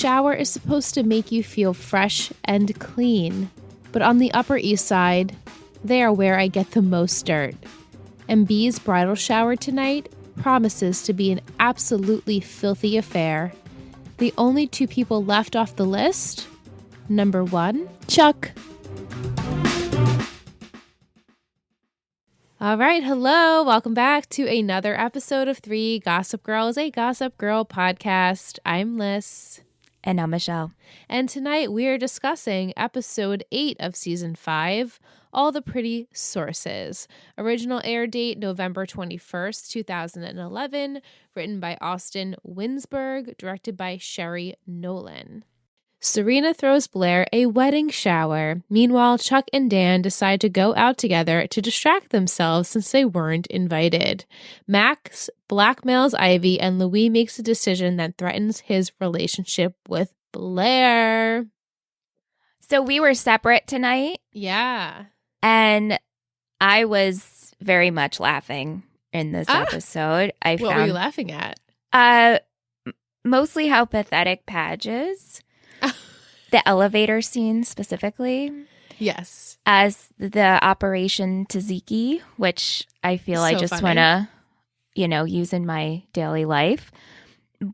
shower is supposed to make you feel fresh and clean, but on the Upper East Side, they are where I get the most dirt. And B's bridal shower tonight promises to be an absolutely filthy affair. The only two people left off the list, number 1, Chuck. All right, hello. Welcome back to another episode of 3 Gossip Girls, a Gossip Girl podcast. I'm Liz. And I'm Michelle. And tonight we are discussing episode 8 of season 5, All the Pretty Sources. Original air date November 21st, 2011, written by Austin Winsberg, directed by Sherry Nolan. Serena throws Blair a wedding shower. Meanwhile, Chuck and Dan decide to go out together to distract themselves since they weren't invited. Max blackmails Ivy, and Louis makes a decision that threatens his relationship with Blair. So we were separate tonight. Yeah. And I was very much laughing in this episode. What were you laughing at? Mostly how pathetic Paige is. The elevator scene specifically. Yes. As the Operation Tzatziki, which I feel so I just want to, use in my daily life.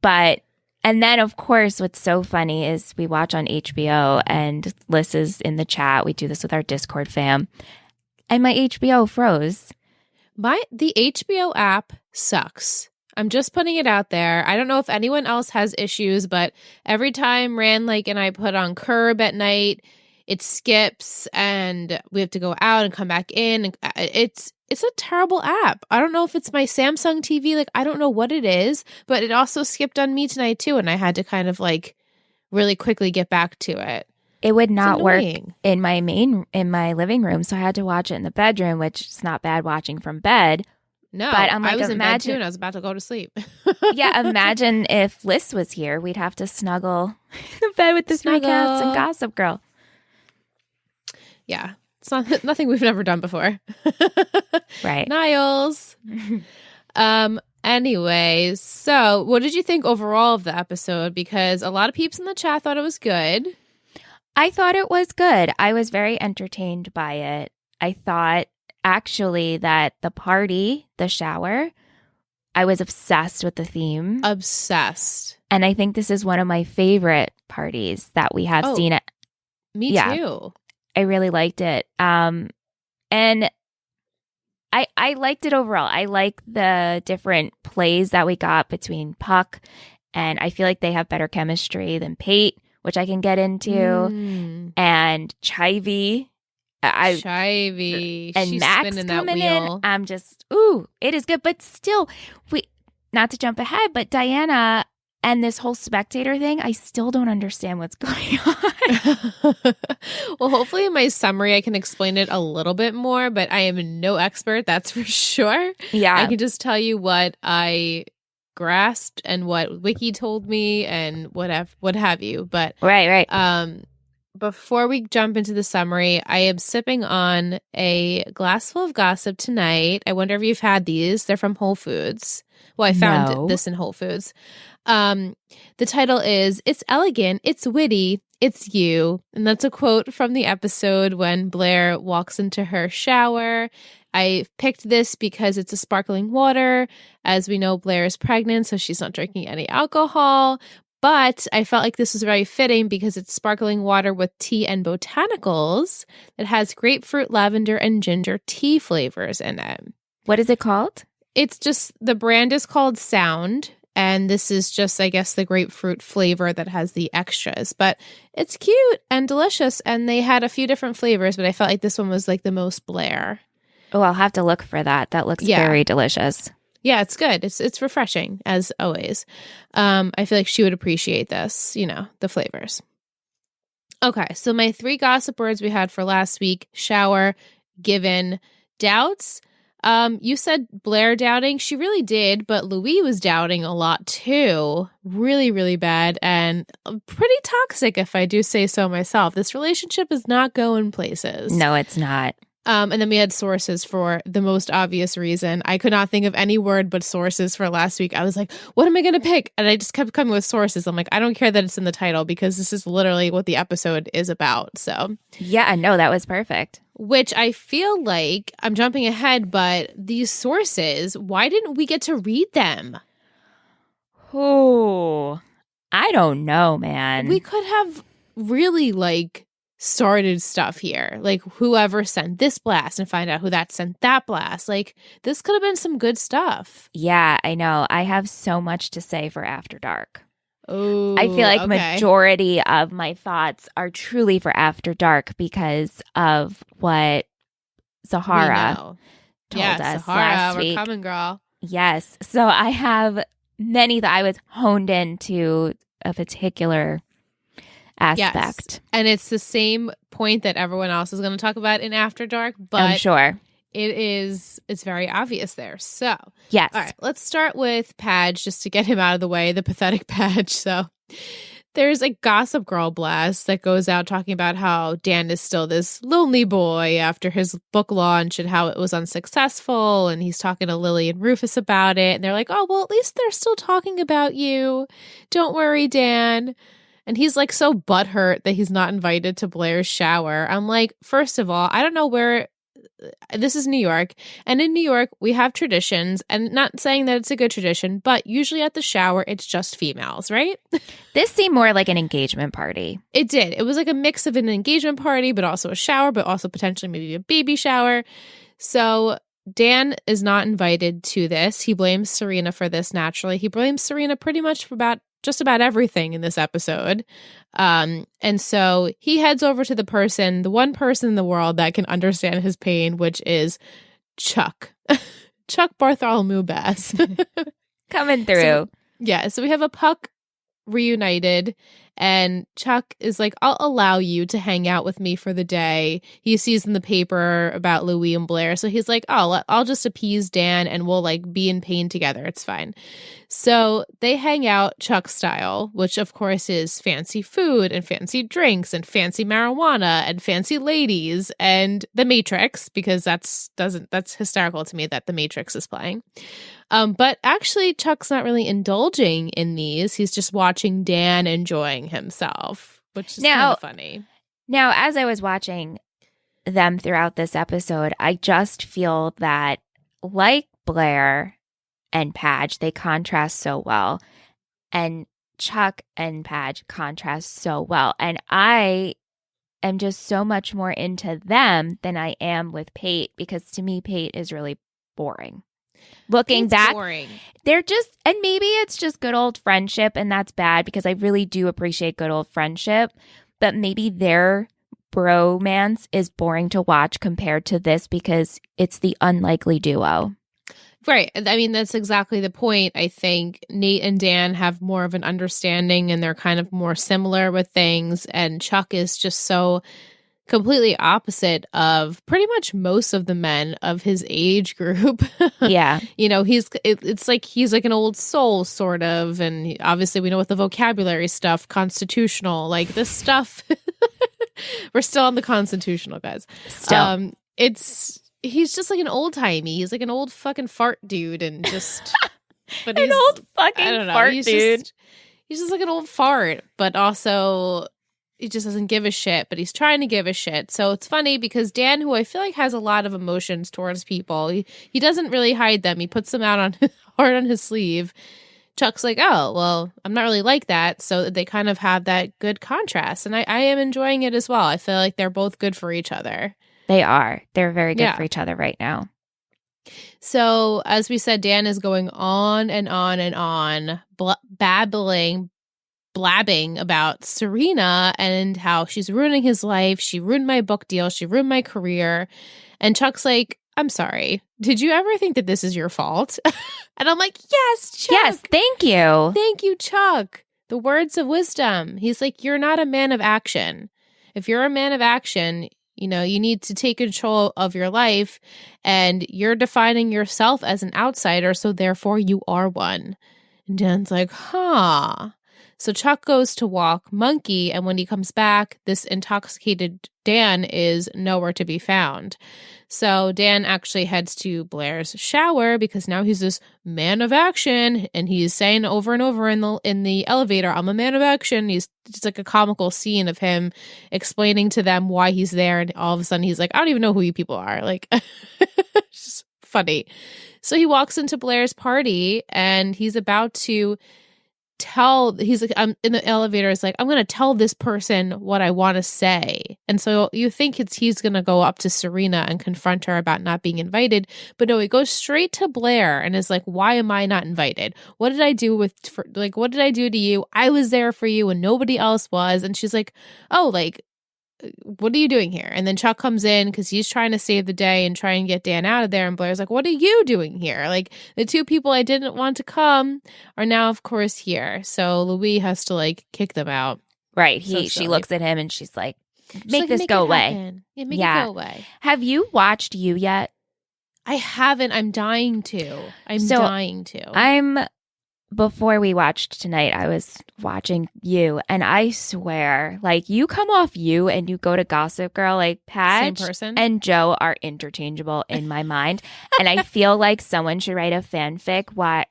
And then, of course, what's so funny is we watch on HBO and Liz is in the chat. We do this with our Discord fam. And my HBO froze. The HBO app sucks. I'm just putting it out there. I don't know if anyone else has issues, but every time and I put on Curb at night, it skips and we have to go out and come back in. It's a terrible app. I don't know if it's my Samsung TV. I don't know what it is, but it also skipped on me tonight too. And I had to kind of really quickly get back to it. It would not work in my living room. So I had to watch it in the bedroom, which is not bad watching from bed. No, but I'm I was in bed too and I was about to go to sleep. Yeah, imagine if Liz was here. We'd have to snuggle in the bed with the 3 cats and Gossip Girl. Yeah, it's nothing we've never done before. Right. Niles. Anyways, so what did you think overall of the episode? Because a lot of peeps in the chat thought it was good. I thought it was good. I was very entertained by it. I thought actually that the party, the shower, I was obsessed with the theme. Obsessed. And I think this is one of my favorite parties that we have seen. Me too. I really liked it. And I liked it overall. I like the different plays that we got between Puck, and I feel like they have better chemistry than Pate, which I can get into, and Chivy. Chivy. And she's Max spinning that coming wheel. in. I'm just, it is good. But still, not to jump ahead, but Diana and this whole spectator thing, I still don't understand what's going on. Well, hopefully in my summary, I can explain it a little bit more, but I am no expert, that's for sure. Yeah. I can just tell you what I grasped and what Wiki told me and what have you. But right. Before we jump into the summary, I am sipping on a glass full of gossip tonight. I wonder if you've had these. They're from Whole Foods. Well, I found this in Whole Foods. The title is It's Elegant, It's Witty, It's You. And that's a quote from the episode when Blair walks into her shower. I picked this because it's a sparkling water. As we know, Blair is pregnant, so she's not drinking any alcohol. But I felt like this was very fitting because it's sparkling water with tea and botanicals. It has grapefruit, lavender, and ginger tea flavors in it. What is it called? It's just, the brand is called Sound. And this is just, I guess, the grapefruit flavor that has the extras. But it's cute and delicious. And they had a few different flavors, but I felt like this one was the most Blair. Oh, I'll have to look for that. That looks very delicious. Yeah, it's good. It's refreshing, as always. I feel like she would appreciate this, the flavors. Okay, so my 3 gossip words we had for last week: shower, given, doubts. You said Blair doubting. She really did, but Louis was doubting a lot too. Really, really bad and pretty toxic, if I do say so myself. This relationship is not going places. No, it's not. And then we had sources for the most obvious reason. I could not think of any word but sources for last week. I was like, what am I going to pick? And I just kept coming with sources. I'm like, I don't care that it's in the title because this is literally what the episode is about. So yeah, no, that was perfect. Which I feel like I'm jumping ahead, but these sources, why didn't we get to read them? Oh, I don't know, man. We could have really started stuff here, like whoever sent this blast and find out who that sent that blast. Like this could have been some good stuff. Yeah, I know. I have so much to say for After Dark. Oh, I feel like majority of my thoughts are truly for After Dark because of what Zahara told us Zahara, last week. We're coming, girl. Yes. So I have many that I was honed into a particular aspect. Yes. And it's the same point that everyone else is going to talk about in After Dark, but I'm sure it's very obvious there. So, yes. All right, let's start with Padge just to get him out of the way, the pathetic Padge. So, there's a Gossip Girl blast that goes out talking about how Dan is still this lonely boy after his book launch and how it was unsuccessful. And he's talking to Lily and Rufus about it. And they're like, oh, well, at least they're still talking about you. Don't worry, Dan. And he's like so butthurt that he's not invited to Blair's shower. I'm like, first of all, I don't know where this is New York. And in New York, we have traditions. And not saying that it's a good tradition, but usually at the shower, it's just females, right? This seemed more like an engagement party. It did. It was like a mix of an engagement party, but also a shower, but also potentially maybe a baby shower. So Dan is not invited to this. He blames Serena for this naturally. He blames Serena pretty much for just about everything in this episode. And so he heads over to the one person in the world that can understand his pain, which is Chuck. Chuck Bartholomew Bass. Coming through. So we have a Puck reunited, and Chuck is like, I'll allow you to hang out with me for the day. He sees in the paper about Louis and Blair, so he's like, oh, I'll just appease Dan and we'll be in pain together. It's fine. So they hang out Chuck style, which of course is fancy food and fancy drinks and fancy marijuana and fancy ladies and The Matrix, because that's hysterical to me that The Matrix is playing. But actually, Chuck's not really indulging in these. He's just watching Dan enjoying himself, which is kind of funny. Now, as I was watching them throughout this episode, I just feel that, like Blair and Padge, they contrast so well. And Chuck and Padge contrast so well. And I am just so much more into them than I am with Pate, because to me, Pate is really boring. Looking back, they're just, and maybe it's just good old friendship, and that's bad because I really do appreciate good old friendship, but maybe their bromance is boring to watch compared to this because it's the unlikely duo. Right. I mean, that's exactly the point. I think Nate and Dan have more of an understanding and they're kind of more similar with things, and Chuck is just so completely opposite of pretty much most of the men of his age group. Yeah. It's like he's like an old soul sort of, and obviously we know what the vocabulary stuff, constitutional, like this stuff. We're still on the constitutional, guys. Still. He's just like an old timey. He's like an old fucking fart dude, and just but an old fucking fart dude. He's just like an old fart, but also he just doesn't give a shit, but he's trying to give a shit. So it's funny because Dan, who I feel like has a lot of emotions towards people, he doesn't really hide them. He puts them out hard on his sleeve. Chuck's like, oh, well, I'm not really like that. So they kind of have that good contrast. And I am enjoying it as well. I feel like they're both good for each other. They are. They're very good for each other right now. So as we said, Dan is going on and on and on, blabbing about Serena and how she's ruining his life. She ruined my book deal. She ruined my career. And Chuck's like, I'm sorry. Did you ever think that this is your fault? And I'm like, yes, Chuck. Yes, thank you. Thank you, Chuck. The words of wisdom. He's like, you're not a man of action. If you're a man of action, you need to take control of your life, and you're defining yourself as an outsider, so therefore you are one. And Dan's like, huh. So Chuck goes to walk Monkey, and when he comes back, this intoxicated Dan is nowhere to be found. So Dan actually heads to Blair's shower because now he's this man of action, and he's saying over and over in the elevator, "I'm a man of action." It's like a comical scene of him explaining to them why he's there, and all of a sudden he's like, "I don't even know who you people are." Like, it's just funny. So he walks into Blair's party, and he's about to he's like, I'm in the elevator. It's like, I'm going to tell this person what I want to say. And so you think he's going to go up to Serena and confront her about not being invited. But no, he goes straight to Blair and is like, why am I not invited? What did I do what did I do to you? I was there for you and nobody else was. And she's like, oh, like, what are you doing here? And then Chuck comes in because he's trying to save the day and try and get Dan out of there. And Blair's like, what are you doing here? Like, the two people I didn't want to come are now, of course, here. So Louis has to, like, kick them out. Right. She looks at him and she's like, make this go away. Yeah, make it go away. Have you watched You yet? I haven't. I'm dying to. Before we watched tonight, I was watching You, and I swear, like, you come off You and you go to Gossip Girl, like, Padge and Joe are interchangeable in my mind. And I feel like someone should write a fanfic. Why?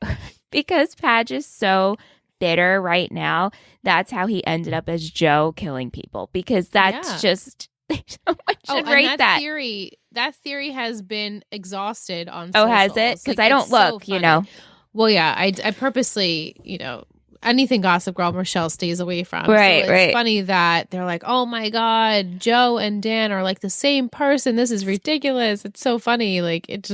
Because Padge is so bitter right now. That's how he ended up as Joe killing people, because that's just... Someone should write that. That theory has been exhausted on socials. Oh, has it? Because I don't look, you know. Well, yeah, I purposely, anything Gossip Girl Michelle stays away from. Right, so it's funny that they're like, oh my God, Joe and Dan are like the same person. This is ridiculous. It's so funny. Like, it's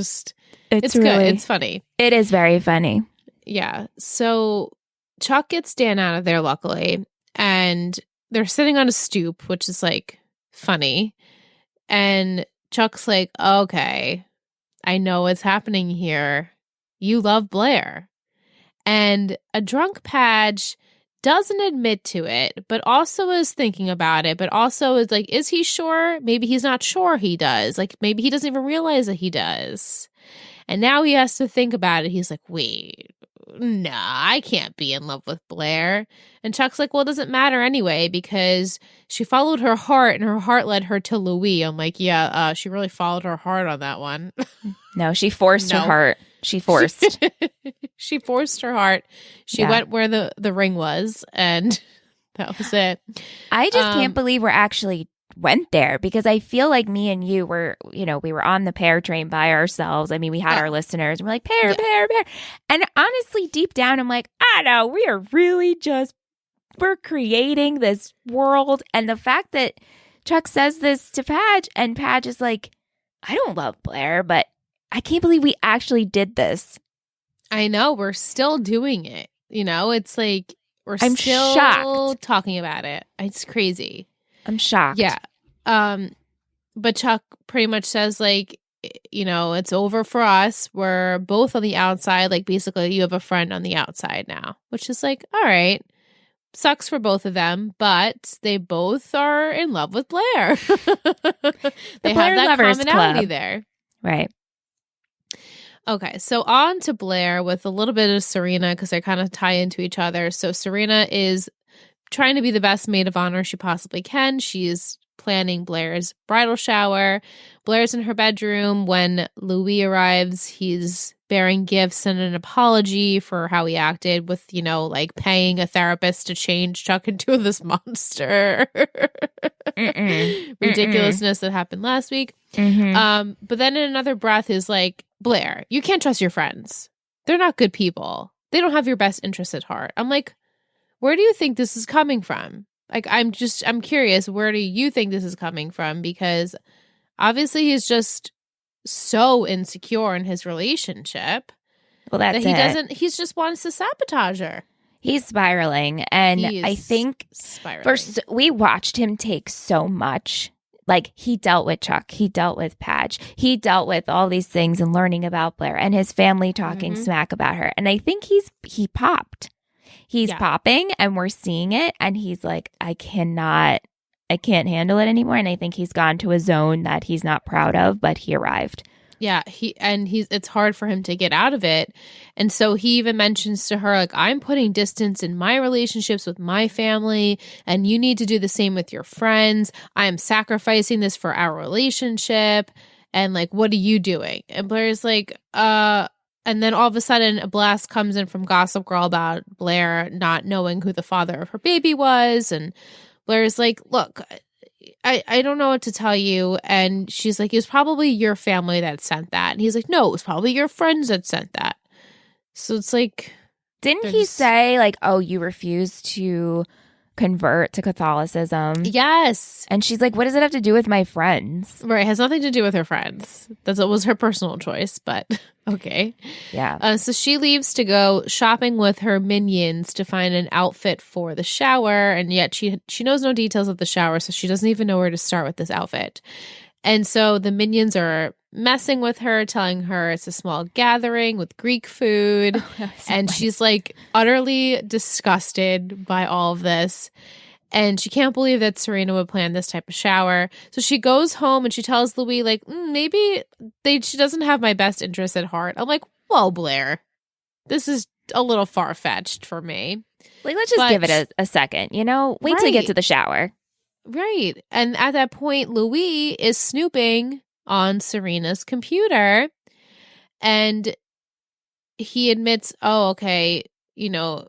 good. It's funny. It is very funny. Yeah. So Chuck gets Dan out of there, luckily, and they're sitting on a stoop, which is like funny. And Chuck's like, okay, I know what's happening here. You love Blair. And a drunk Padge doesn't admit to it, but also is thinking about it, but also is like, is he sure? Maybe he's not sure he does. Like, maybe he doesn't even realize that he does. And now he has to think about it. He's like, wait, nah, I can't be in love with Blair. And Chuck's like, well, it doesn't matter anyway, because she followed her heart and her heart led her to Louis. I'm like, yeah, she really followed her heart on that one. No, she forced her heart. She forced. She forced her heart. She went where the ring was, and that was it. I just can't believe we're actually went there, because I feel like me and you were, we were on the pear train by ourselves. I mean, we had our listeners and we're like, pear. And honestly, deep down, I'm like, I know, we are really we're creating this world. And the fact that Chuck says this to Padge, and Padge is like, I don't love Blair, but I can't believe we actually did this. I know. We're still doing it. It's like I'm still shocked. Talking about it. It's crazy. I'm shocked. Yeah. But Chuck pretty much says, like, it's over for us. We're both on the outside. Like, basically, you have a friend on the outside now, which is like, all right. Sucks for both of them, but they both are in love with Blair. They have that commonality there. Right. Okay, so on to Blair with a little bit of Serena, because they kind of tie into each other. So Serena is trying to be the best maid of honor she possibly can. She's planning Blair's bridal shower. Blair's in her bedroom when Louis arrives. He's bearing gifts and an apology for how he acted with, like paying a therapist to change Chuck into this monster. Ridiculousness that happened last week. Mm-hmm. But then in another breath is like, Blair, you can't trust your friends. They're not good people. They don't have your best interests at heart. I'm like, where do you think this is coming from? Like, I'm curious, where do you think this is coming from? Because obviously he's just so insecure in his relationship. Well, that's that he just wants to sabotage her. He's spiraling. And I think first we watched him take so much. Like, he dealt with Chuck, he dealt with Padge, he dealt with all these things and learning about Blair and his family talking smack about her. And I think he popped. He's popping, and we're seeing it. And he's like, I can't handle it anymore. And I think he's gone to a zone that he's not proud of, but he arrived. Yeah, it's hard for him to get out of it. And so he even mentions to her, like, I'm putting distance in my relationships with my family, and you need to do the same with your friends. I am sacrificing this for our relationship. And like, what are you doing? And Blair's like, and then all of a sudden a blast comes in from Gossip Girl about Blair not knowing who the father of her baby was. And Blair's like, look, I don't know what to tell you. And she's like, it was probably your family that sent that. And he's like, no, it was probably your friends that sent that. So it's like, didn't he say like, oh, you refused to convert to Catholicism? Yes. And she's like, what does it have to do with my friends? Right. It has nothing to do with her friends. It was her personal choice, but okay. Yeah. So she leaves to go shopping with her minions to find an outfit for the shower. And yet she knows no details of the shower, so she doesn't even know where to start with this outfit. And so the minions are messing with her, telling her it's a small gathering with Greek food. And she's like utterly disgusted by all of this. And she can't believe that Serena would plan this type of shower. So she goes home and she tells Louis, like, maybe she doesn't have my best interest at heart. I'm like, whoa, Blair, this is a little far-fetched for me. Like, let's just give it a second, you know? Wait till you get to the shower. Right. And at that point, Louis is snooping on Serena's computer. And he admits, oh, okay, you know,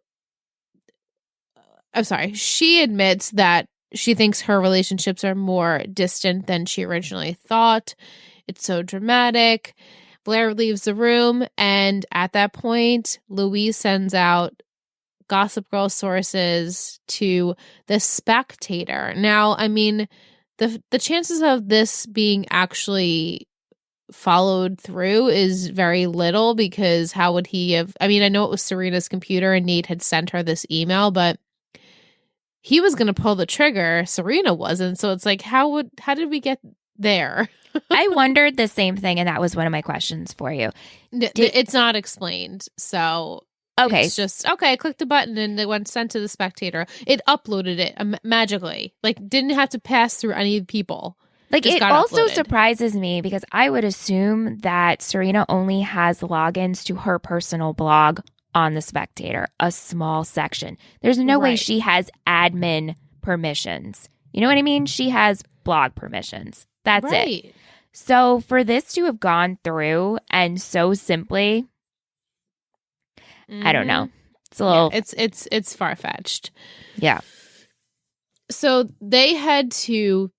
I'm sorry. She admits that she thinks her relationships are more distant than she originally thought. It's so dramatic. Blair leaves the room. And at that point, Louise sends out Gossip Girl sources to the Spectator. Now, I mean, the chances of this being actually followed through is very little, because how would he have? I mean, I know it was Serena's computer and Nate had sent her this email, but he was going to pull the trigger. Serena wasn't. So it's like, how did we get there? I wondered the same thing, and that was one of my questions for you. It's not explained. So okay, it's just, okay, I clicked the button and it went sent to the Spectator. It uploaded it magically. Like, didn't have to pass through any people. Like, it also surprises me because I would assume that Serena only has logins to her personal blog on the Spectator, a small section. There's no way she has admin permissions. You know what I mean? She has blog permissions. That's it. So for this to have gone through and so simply, I don't know. It's a little. Yeah, it's far-fetched. Yeah. So they head to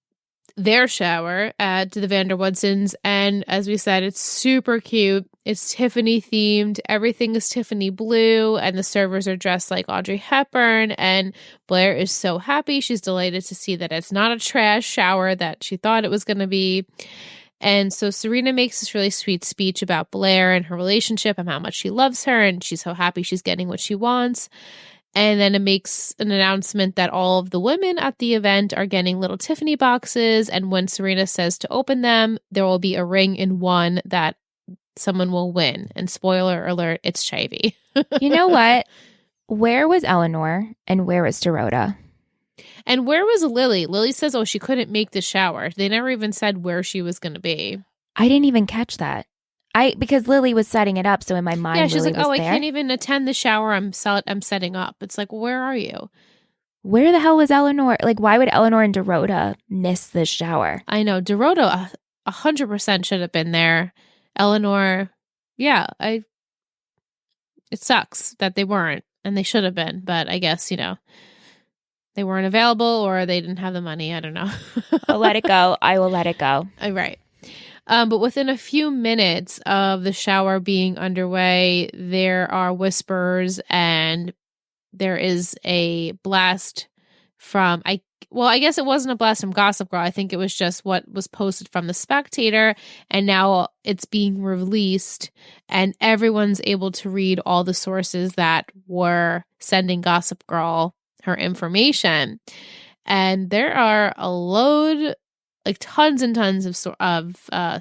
their shower to the Vanderwoodsons, and as we said, it's super cute. It's Tiffany themed. Everything is Tiffany blue, and the servers are dressed like Audrey Hepburn, and Blair is so happy. She's delighted to see that it's not a trash shower that she thought it was going to be. And so Serena makes this really sweet speech about Blair and her relationship and how much she loves her, and she's so happy she's getting what she wants. And then it makes an announcement that all of the women at the event are getting little Tiffany boxes. And when Serena says to open them, there will be a ring in one that someone will win. And spoiler alert, it's Chivy. You know what? Where was Eleanor and where was Dorota? And where was Lily? Lily says, oh, she couldn't make the shower. They never even said where she was going to be. I didn't even catch that. Because Lily was setting it up, so in my mind, yeah, she's Lily like, was I there. can't even attend the shower I'm setting up. It's like, where are you? Where the hell was Eleanor? Like, why would Eleanor and Dorota miss the shower? I know. Dorota 100% should have been there. Eleanor, yeah, it sucks that they weren't, and they should have been, but I guess, you know, they weren't available or they didn't have the money. I don't know. I'll let it go. I will let it go. Right. But within a few minutes of the shower being underway, there are whispers and there is a blast from, I guess it wasn't a blast from Gossip Girl. I think it was just what was posted from the Spectator, and now it's being released and everyone's able to read all the sources that were sending Gossip Girl her information. And there are a load, like tons and tons of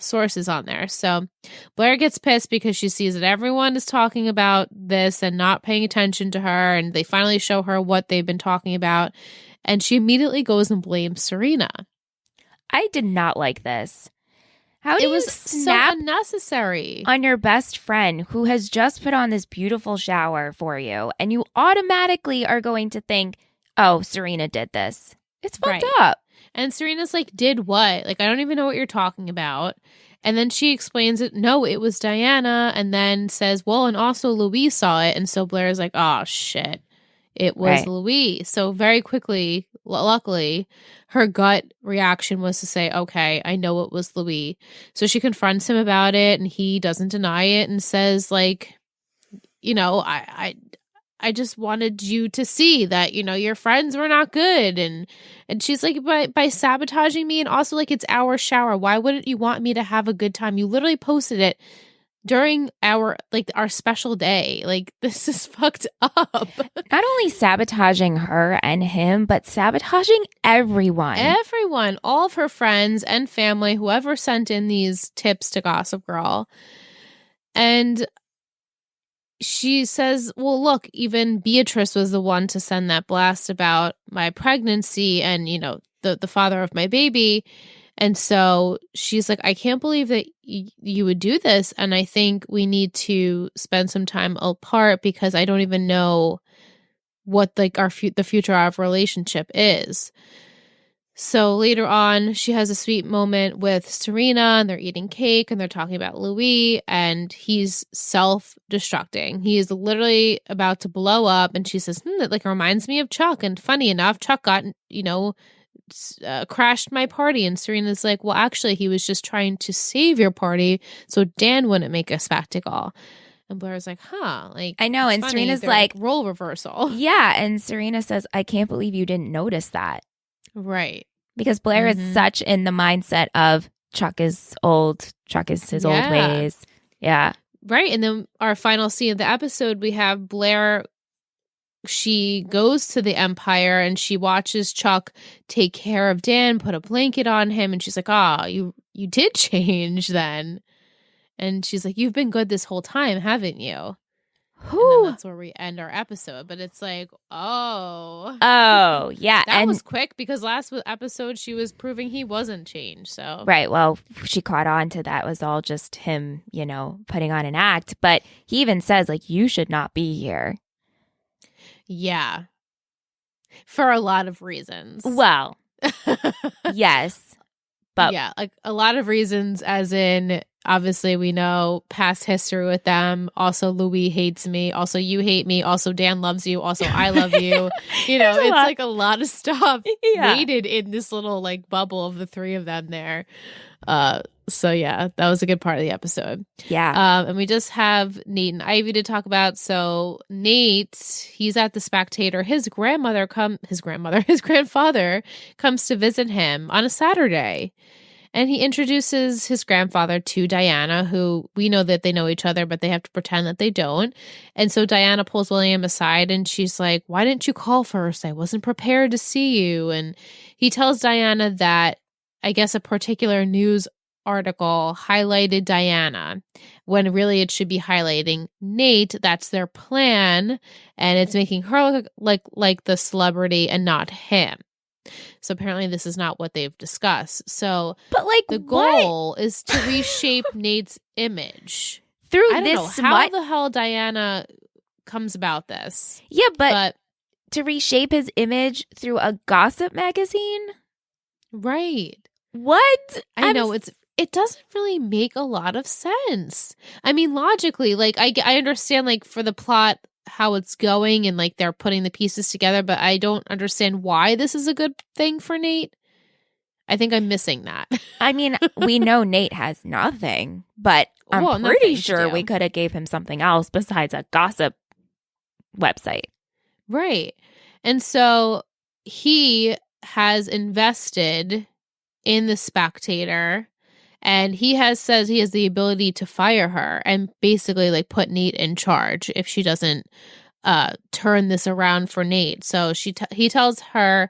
sources on there. So Blair gets pissed because she sees that everyone is talking about this and not paying attention to her, and they finally show her what they've been talking about, and she immediately goes and blames Serena. I did not like this. How do it was you snap so unnecessary on your best friend who has just put on this beautiful shower for you, and you automatically are going to think, oh, Serena did this? It's fucked up. And Serena's like, did what? Like, I don't even know what you're talking about. And then she explains it. No, it was Diana. And then says, well, and also Louise saw it. And so Blair's like, oh, shit. It was Louise. So very quickly, luckily, her gut reaction was to say, okay, I know it was Louise. So she confronts him about it, and he doesn't deny it and says, like, you know, I just wanted you to see that, you know, your friends were not good. And she's like, by sabotaging me, and also, like, it's our shower. Why wouldn't you want me to have a good time? You literally posted it during our special day. Like, this is fucked up. Not only sabotaging her and him, but sabotaging everyone. Everyone, all of her friends and family, whoever sent in these tips to Gossip Girl. And she says, well, look, even Beatrice was the one to send that blast about my pregnancy and, you know, the father of my baby. And so she's like, I can't believe that you would do this. And I think we need to spend some time apart because I don't even know what, like, the future of our relationship is. So later on, she has a sweet moment with Serena, and they're eating cake, and they're talking about Louis, and he's self-destructing. He is literally about to blow up, and she says, that, like, reminds me of Chuck. And funny enough, Chuck got, you know, crashed my party. And Serena's like, well, actually, he was just trying to save your party so Dan wouldn't make a spectacle. And Blair's like, like, I know. And funny. Serena's They're like, role reversal. Yeah. And Serena says, I can't believe you didn't notice that. Right. Because Blair is such in the mindset of Chuck is old. Chuck is his old ways. Yeah. Right. And then our final scene of the episode, we have Blair. She goes to the Empire and she watches Chuck take care of Dan, put a blanket on him. And she's like, you did change then. And she's like, you've been good this whole time, haven't you? And then that's where we end our episode. But it's like, oh, yeah. That was quick because last episode she was proving he wasn't changed. So right. Well, she caught on to that. It was all just him, you know, putting on an act. But he even says, like, you should not be here. Yeah. For a lot of reasons. Well, yes. But yeah, like a lot of reasons, as in, obviously, we know past history with them. Also, Louis hates me. Also, you hate me. Also, Dan loves you. Also, I love you. You know, it's like a lot of stuff weighted in this little, like, bubble of the three of them there. So yeah, that was a good part of the episode. Yeah. And we just have Nate and Ivy to talk about. So Nate, he's at the Spectator. His grandfather comes to visit him on a Saturday. And he introduces his grandfather to Diana, who we know that they know each other, but they have to pretend that they don't. And so Diana pulls William aside and she's like, why didn't you call first? I wasn't prepared to see you. And he tells Diana that, I guess, a particular news article highlighted Diana when really it should be highlighting Nate. That's their plan. And it's making her look like the celebrity and not him. So apparently this is not what they've discussed. So, but like, the goal is to reshape Nate's image through I don't this. know how the hell Diana comes about this. Yeah, but to reshape his image through a gossip magazine, right? What? I know it doesn't really make a lot of sense. I mean, logically, like I understand, like, for the plot, how it's going and, like, they're putting the pieces together, but I don't understand why this is a good thing for Nate. I think I'm missing that. I mean, we know Nate has nothing, but I'm pretty sure we could have gave him something else besides a gossip website. Right. And so he has invested in the Spectator, and he says he has the ability to fire her and basically, like, put Nate in charge if she doesn't turn this around for Nate. So he tells her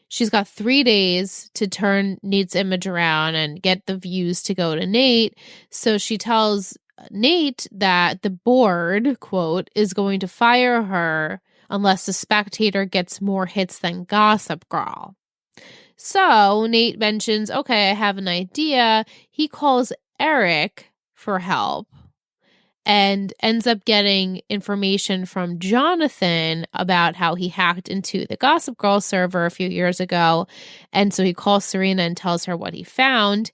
she's got 3 days to turn Nate's image around and get the views to go to Nate. So she tells Nate that the board, quote, is going to fire her unless the Spectator gets more hits than Gossip Girl. So Nate mentions, okay, I have an idea. He calls Eric for help and ends up getting information from Jonathan about how he hacked into the Gossip Girl server a few years ago. And so he calls Serena and tells her what he found.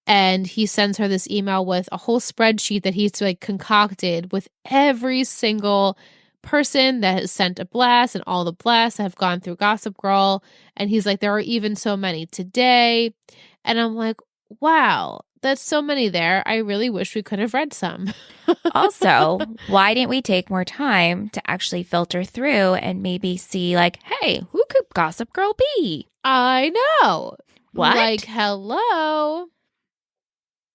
And he sends her this email with a whole spreadsheet that he's like concocted with every single person that has sent a blast and all the blasts that have gone through Gossip Girl. And he's like, there are even so many today. And I'm like, wow, that's so many there. I really wish we could have read some. Also, why didn't we take more time to actually filter through and maybe see like, hey, who could Gossip Girl be? I know. What? Like, hello.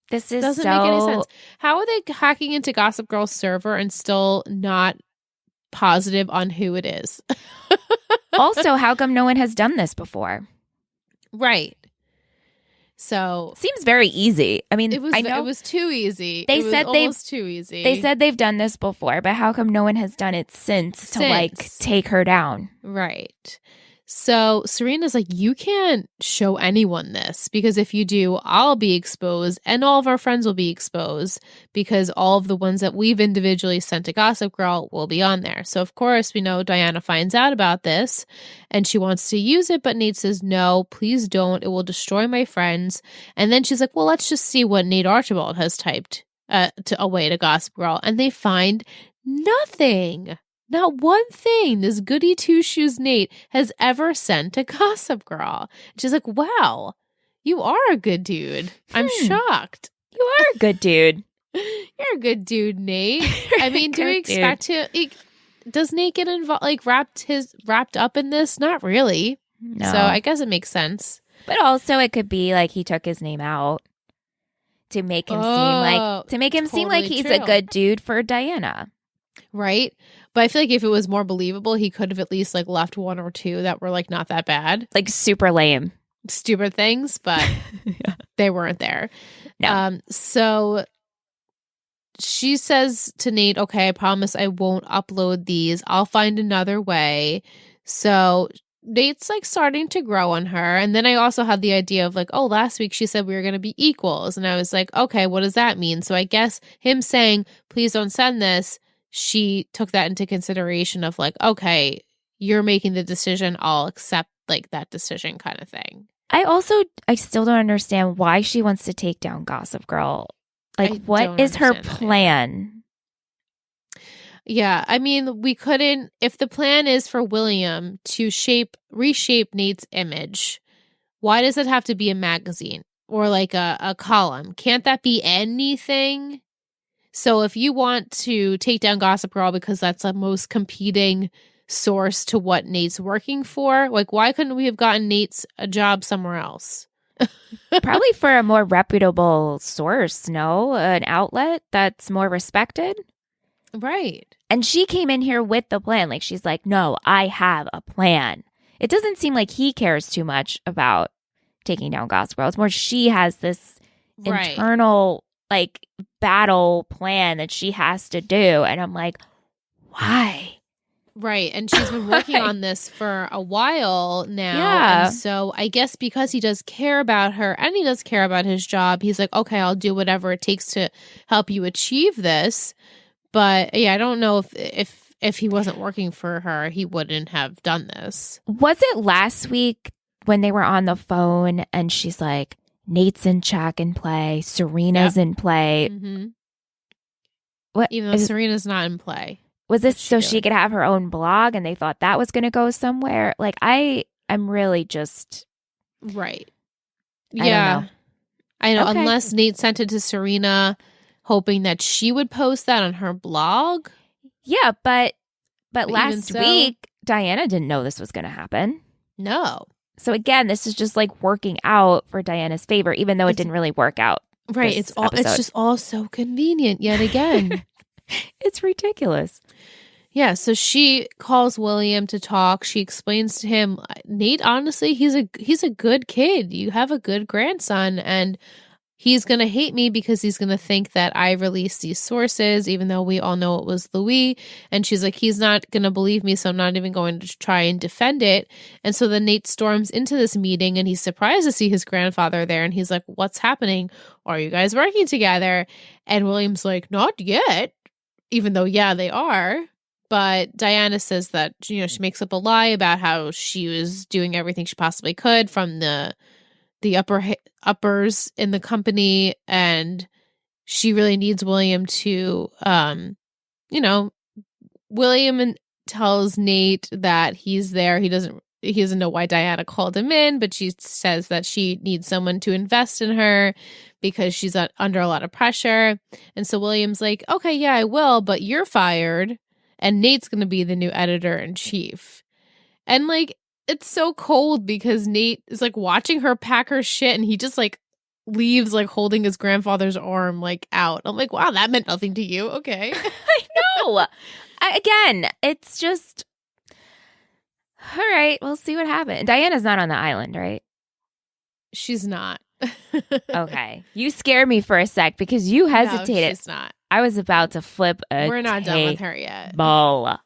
This is doesn't make any sense. How are they hacking into Gossip Girl's server and still not positive on who it is? Also, how come no one has done this before? Right. So seems very easy. I mean, I know it was too easy. They said almost too easy. They said they've done this before, but how come no one has done it since to like take her down? Right. So Serena's like, you can't show anyone this because if you do, I'll be exposed and all of our friends will be exposed because all of the ones that we've individually sent to Gossip Girl will be on there. So of course, we know Diana finds out about this and she wants to use it, but Nate says, no, please don't. It will destroy my friends. And then she's like, well, let's just see what Nate Archibald has typed away to Gossip Girl. And they find nothing. Not one thing this goody two-shoes Nate has ever sent to Gossip Girl. She's like, wow, you are a good dude. I'm shocked. You are a good dude. You're a good dude, Nate. I mean, do we expect to... does Nate get involved, like wrapped up in this? Not really. No. So I guess it makes sense. But also it could be like he took his name out to make him seem like he's a good dude for Diana. Right? But I feel like if it was more believable, he could have at least like left one or two that were like not that bad. Like super lame. Stupid things, but yeah. They weren't there. No. So she says to Nate, okay, I promise I won't upload these. I'll find another way. So Nate's like starting to grow on her. And then I also had the idea of like, oh, last week she said we were going to be equals. And I was like, okay, what does that mean? So I guess him saying, please don't send this, she took that into consideration of like, okay, you're making the decision, I'll accept like that decision kind of thing. I still don't understand why she wants to take down Gossip Girl. Like, what is her plan? Yeah, I mean, we couldn't, if the plan is for William to reshape Nate's image, why does it have to be a magazine or like a column? Can't that be anything? So if you want to take down Gossip Girl because that's the most competing source to what Nate's working for, like why couldn't we have gotten Nate's a job somewhere else? Probably for a more reputable source, no? An outlet that's more respected? Right. And she came in here with the plan. Like she's like, no, I have a plan. It doesn't seem like he cares too much about taking down Gossip Girl. It's more she has this internal like battle plan that she has to do. And I'm like, why? Right. And she's been working on this for a while now. Yeah. And so I guess because he does care about her and he does care about his job, he's like, okay, I'll do whatever it takes to help you achieve this. But yeah, I don't know if he wasn't working for her, he wouldn't have done this. Was it last week when they were on the phone and she's like, Nate's in check and play, Serena's in play. Mm-hmm. What? Even though Serena's not in play. Was this so she could have her own blog and they thought that was going to go somewhere? Like, I'm really just... Right. Yeah. I know. Okay. Unless Nate sent it to Serena hoping that she would post that on her blog. Yeah, but last week, Diana didn't know this was going to happen. No. So again, this is just like working out for Diana's favor, even though it didn't really work out. Right. It's just all so convenient yet again. It's ridiculous. Yeah. So she calls William to talk. She explains to him, Nate, honestly, he's a good kid. You have a good grandson and he's going to hate me because he's going to think that I released these sources, even though we all know it was Louis. And she's like, he's not going to believe me, so I'm not even going to try and defend it. And so then Nate storms into this meeting and he's surprised to see his grandfather there. And he's like, what's happening? Are you guys working together? And William's like, not yet, even though, yeah, they are. But Diana says that, she makes up a lie about how she was doing everything she possibly could from the uppers in the company, and she really needs William to, William tells Nate that he's there. He doesn't know why Diana called him in, but she says that she needs someone to invest in her because she's under a lot of pressure. And so William's like, okay, yeah, I will, but you're fired. And Nate's going to be the new editor-in-chief. And, like, it's so cold because Nate is, like, watching her pack her shit, and he just, like, leaves, like, holding his grandfather's arm, like, out. I'm like, wow, that meant nothing to you. Okay. I know. Again, it's just, all right, we'll see what happens. Diana's not on the island, right? She's not. Okay. You scared me for a sec because you hesitated. No, she's not. I was about to flip a We're not done with her yet. Ball.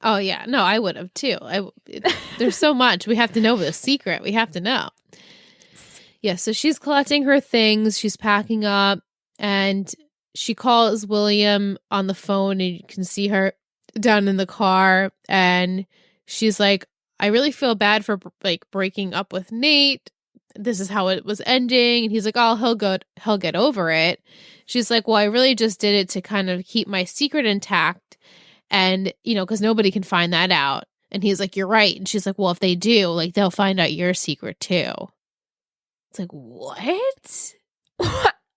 Oh, yeah. No, I would have, too. There's so much. We have to know the secret. We have to know. Yeah, so she's collecting her things. She's packing up. And she calls William on the phone. And you can see her down in the car. And she's like, I really feel bad for, like, breaking up with Nate. This is how it was ending. And he's like, oh, he'll get over it. She's like, well, I really just did it to kind of keep my secret intact. And, because nobody can find that out. And he's like, you're right. And she's like, well, if they do, like, they'll find out your secret too. It's like, what?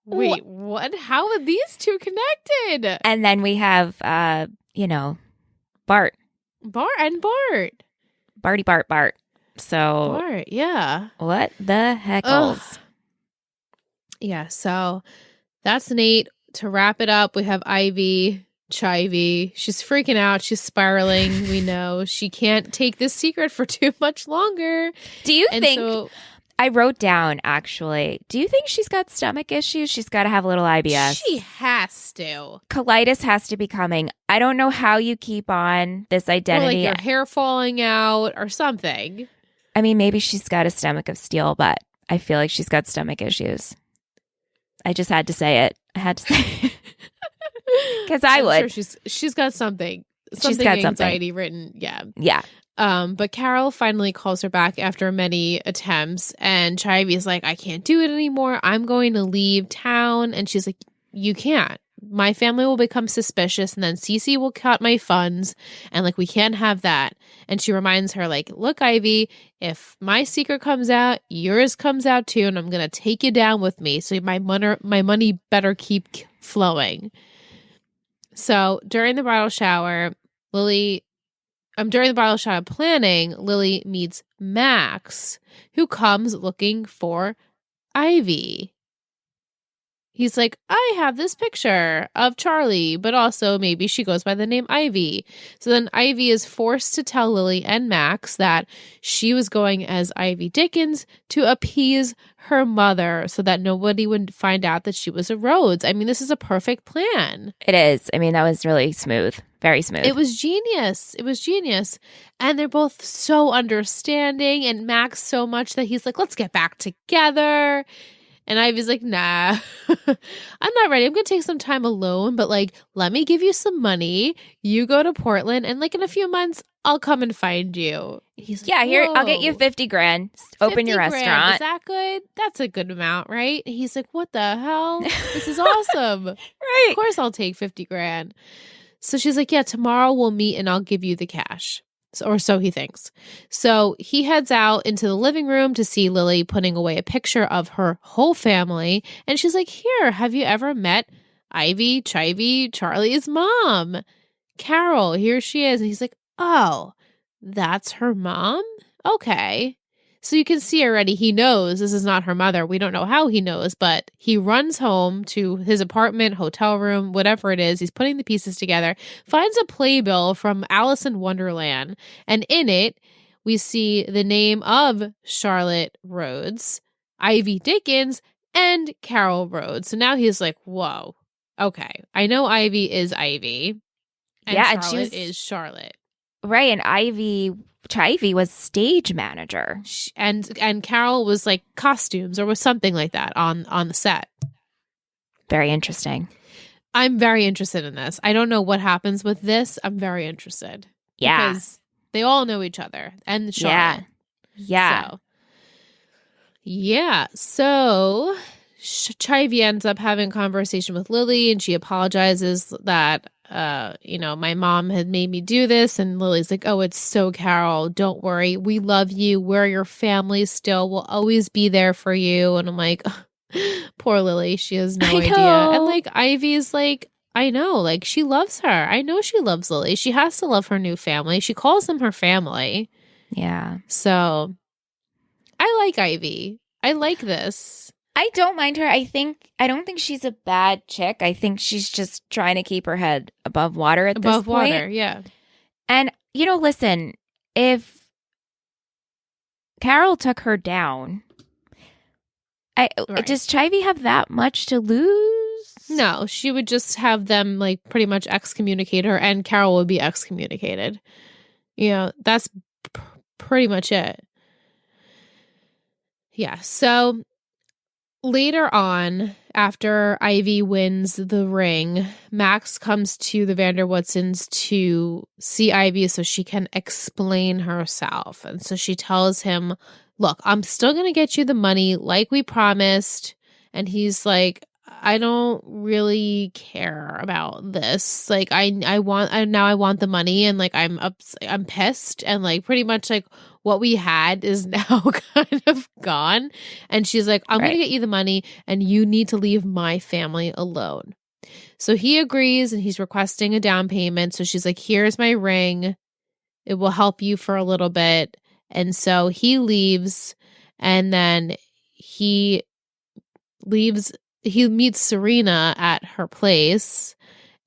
Wait, what? How are these two connected? And then we have, Bart. Bart. Barty Bart. So. Bart, yeah. What the heckles? Yeah, so that's Nate. To wrap it up, we have Ivy, Chivy. She's freaking out. She's spiraling. We know she can't take this secret for too much longer. Do you think... I wrote down, actually, do you think she's got stomach issues? She's got to have a little IBS. She has to. Colitis has to be coming. I don't know how you keep on this identity. Or like your hair falling out or something. I mean, maybe she's got a stomach of steel, but I feel like she's got stomach issues. I just had to say it. I had to say it. Because I would. Sure she's got something. She's got anxiety something written. Yeah. Yeah. But Carol finally calls her back after many attempts, and Chivy is like, I can't do it anymore. I'm going to leave town. And she's like, you can't. My family will become suspicious, and then Cece will cut my funds, and like, we can't have that. And she reminds her, like, look, Ivy, if my secret comes out, yours comes out too, and I'm going to take you down with me. So my money better keep flowing. So during the bridal shower planning, Lily meets Max, who comes looking for Ivy. He's like, I have this picture of Charlie, but also maybe she goes by the name Ivy. So then Ivy is forced to tell Lily and Max that she was going as Ivy Dickens to appease her mother so that nobody would find out that she was a Rhodes. I mean, this is a perfect plan. It is. I mean, that was really smooth. Very smooth. It was genius. And they're both so understanding, and Max so much that he's like, let's get back together. And Ivy's like, nah, I'm not ready. I'm going to take some time alone, but like, let me give you some money. You go to Portland, and like in a few months, I'll come and find you. He's like, yeah, here, I'll get you 50 grand. Open your restaurant. Is that good? That's a good amount, right? He's like, what the hell? This is awesome. Right. Of course I'll take 50 grand. So she's like, yeah, tomorrow we'll meet and I'll give you the cash. Or so he thinks. So he heads out into the living room to see Lily putting away a picture of her whole family. And she's like, here, have you ever met Ivy, Chivy, Charlie's mom? Carol, here she is. And he's like, oh, that's her mom? Okay. So you can see already he knows this is not her mother. We don't know how he knows, but he runs home to his apartment, hotel room, whatever it is. He's putting the pieces together, finds a playbill from Alice in Wonderland, and in it, we see the name of Charlotte Rhodes, Ivy Dickens, and Carol Rhodes. So now he's like, whoa, okay. I know Ivy is Ivy. And Charlotte is Charlotte. Right. And Ivy was stage manager. And Carol was like costumes or was something like that on the set. Very interesting. I'm very interested in this. I don't know what happens with this. I'm very interested. Yeah. Because they all know each other. And Charlotte. Yeah. So Chivy ends up having a conversation with Lily, and she apologizes that, my mom had made me do this. And Lily's like, oh, it's so Carol. Don't worry. We love you. We're your family still. We'll always be there for you. And I'm like, poor Lily. She has no idea. And like Ivy's like, I know, like she loves her. I know she loves Lily. She has to love her new family. She calls them her family. Yeah. So I like Ivy. I like this. I don't mind her. I don't think she's a bad chick. I think she's just trying to keep her head above water at this point. Above water, yeah. And, listen, if Carol took her down, does Chivy have that much to lose? No, she would just have them like pretty much excommunicate her, and Carol would be excommunicated. That's pretty much it. Yeah, so later on, after Ivy wins the ring, Max comes to the Vanderwoodsons to see Ivy so she can explain herself. And so she tells him, look, I'm still going to get you the money like we promised. And he's like, I don't really care about this. Like, I want the money, and like I'm pissed, and like pretty much like what we had is now kind of gone. And she's like, I'm going to get you the money, and you need to leave my family alone. So he agrees, and he's requesting a down payment. So she's like, here's my ring. It will help you for a little bit. And so he leaves, and then he meets Serena at her place,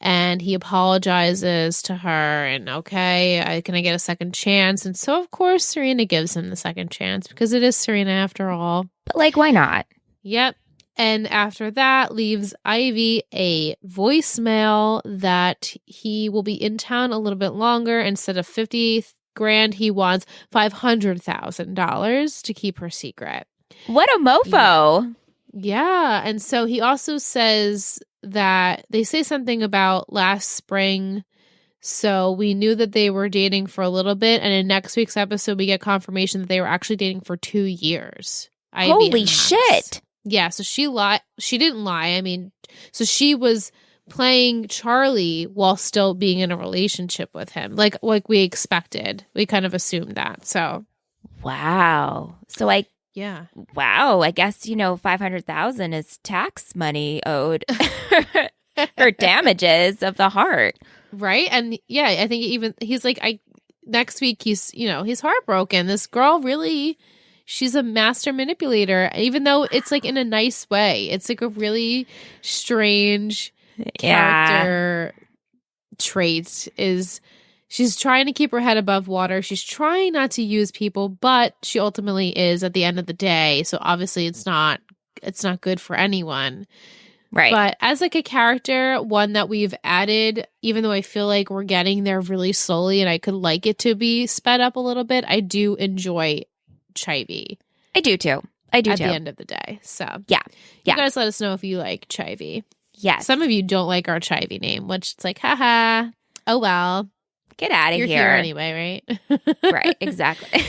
and he apologizes to her, and okay, can I get a second chance? And so of course Serena gives him the second chance because it is Serena after all. But like, why not? Yep. And after that leaves Ivy a voicemail that he will be in town a little bit longer. Instead of $50,000, he wants $500,000 to keep her secret. What a mofo. Yeah. And so he also says that they say something about last spring. So we knew that they were dating for a little bit. And in next week's episode, we get confirmation that they were actually dating for 2 years. Holy shit. Yeah. So she lied. She didn't lie. I mean, so she was playing Charlie while still being in a relationship with him. Like we expected. We kind of assumed that. So. Wow. So yeah. Wow. I guess, $500,000 is tax money owed for damages of the heart. Right. And yeah, I think he's like, next week he's heartbroken. This girl really, she's a master manipulator, even though it's like in a nice way. It's like a really strange character trait is she's trying to keep her head above water. She's trying not to use people, but she ultimately is at the end of the day. So obviously it's not good for anyone. Right. But as like a character, one that we've added, even though I feel like we're getting there really slowly and I could like it to be sped up a little bit, I do enjoy Chivy. I do too. At the end of the day. So yeah. You guys let us know if you like Chivy. Yes. Some of you don't like our Chivy name, which it's like, haha, oh well. Get out of You're here anyway, right? Right, exactly.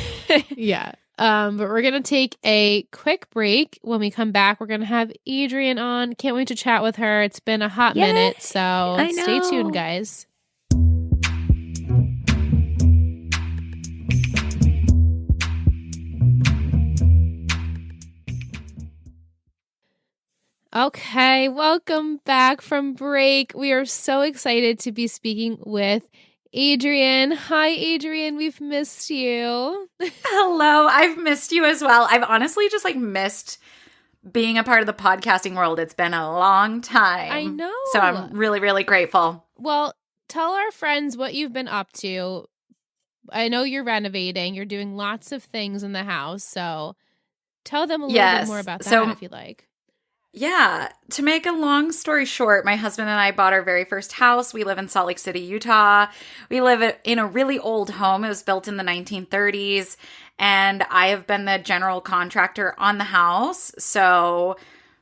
Yeah. But we're going to take a quick break. When we come back, we're going to have Adrienne on. Can't wait to chat with her. It's been a hot minute, so stay tuned, guys. Okay, welcome back from break. We are so excited to be speaking with Adrienne. Hi, Adrienne. We've missed you. Hello. I've missed you as well. I've honestly just missed being a part of the podcasting world. It's been a long time. I know. So I'm really, really grateful. Well, tell our friends what you've been up to. I know you're renovating. You're doing lots of things in the house. So tell them a little bit more about that if you like. Yeah, to make a long story short, my husband and I bought our very first house. We live in Salt Lake City, Utah. We live in a really old home. It was built in the 1930s, and I have been the general contractor on the house. So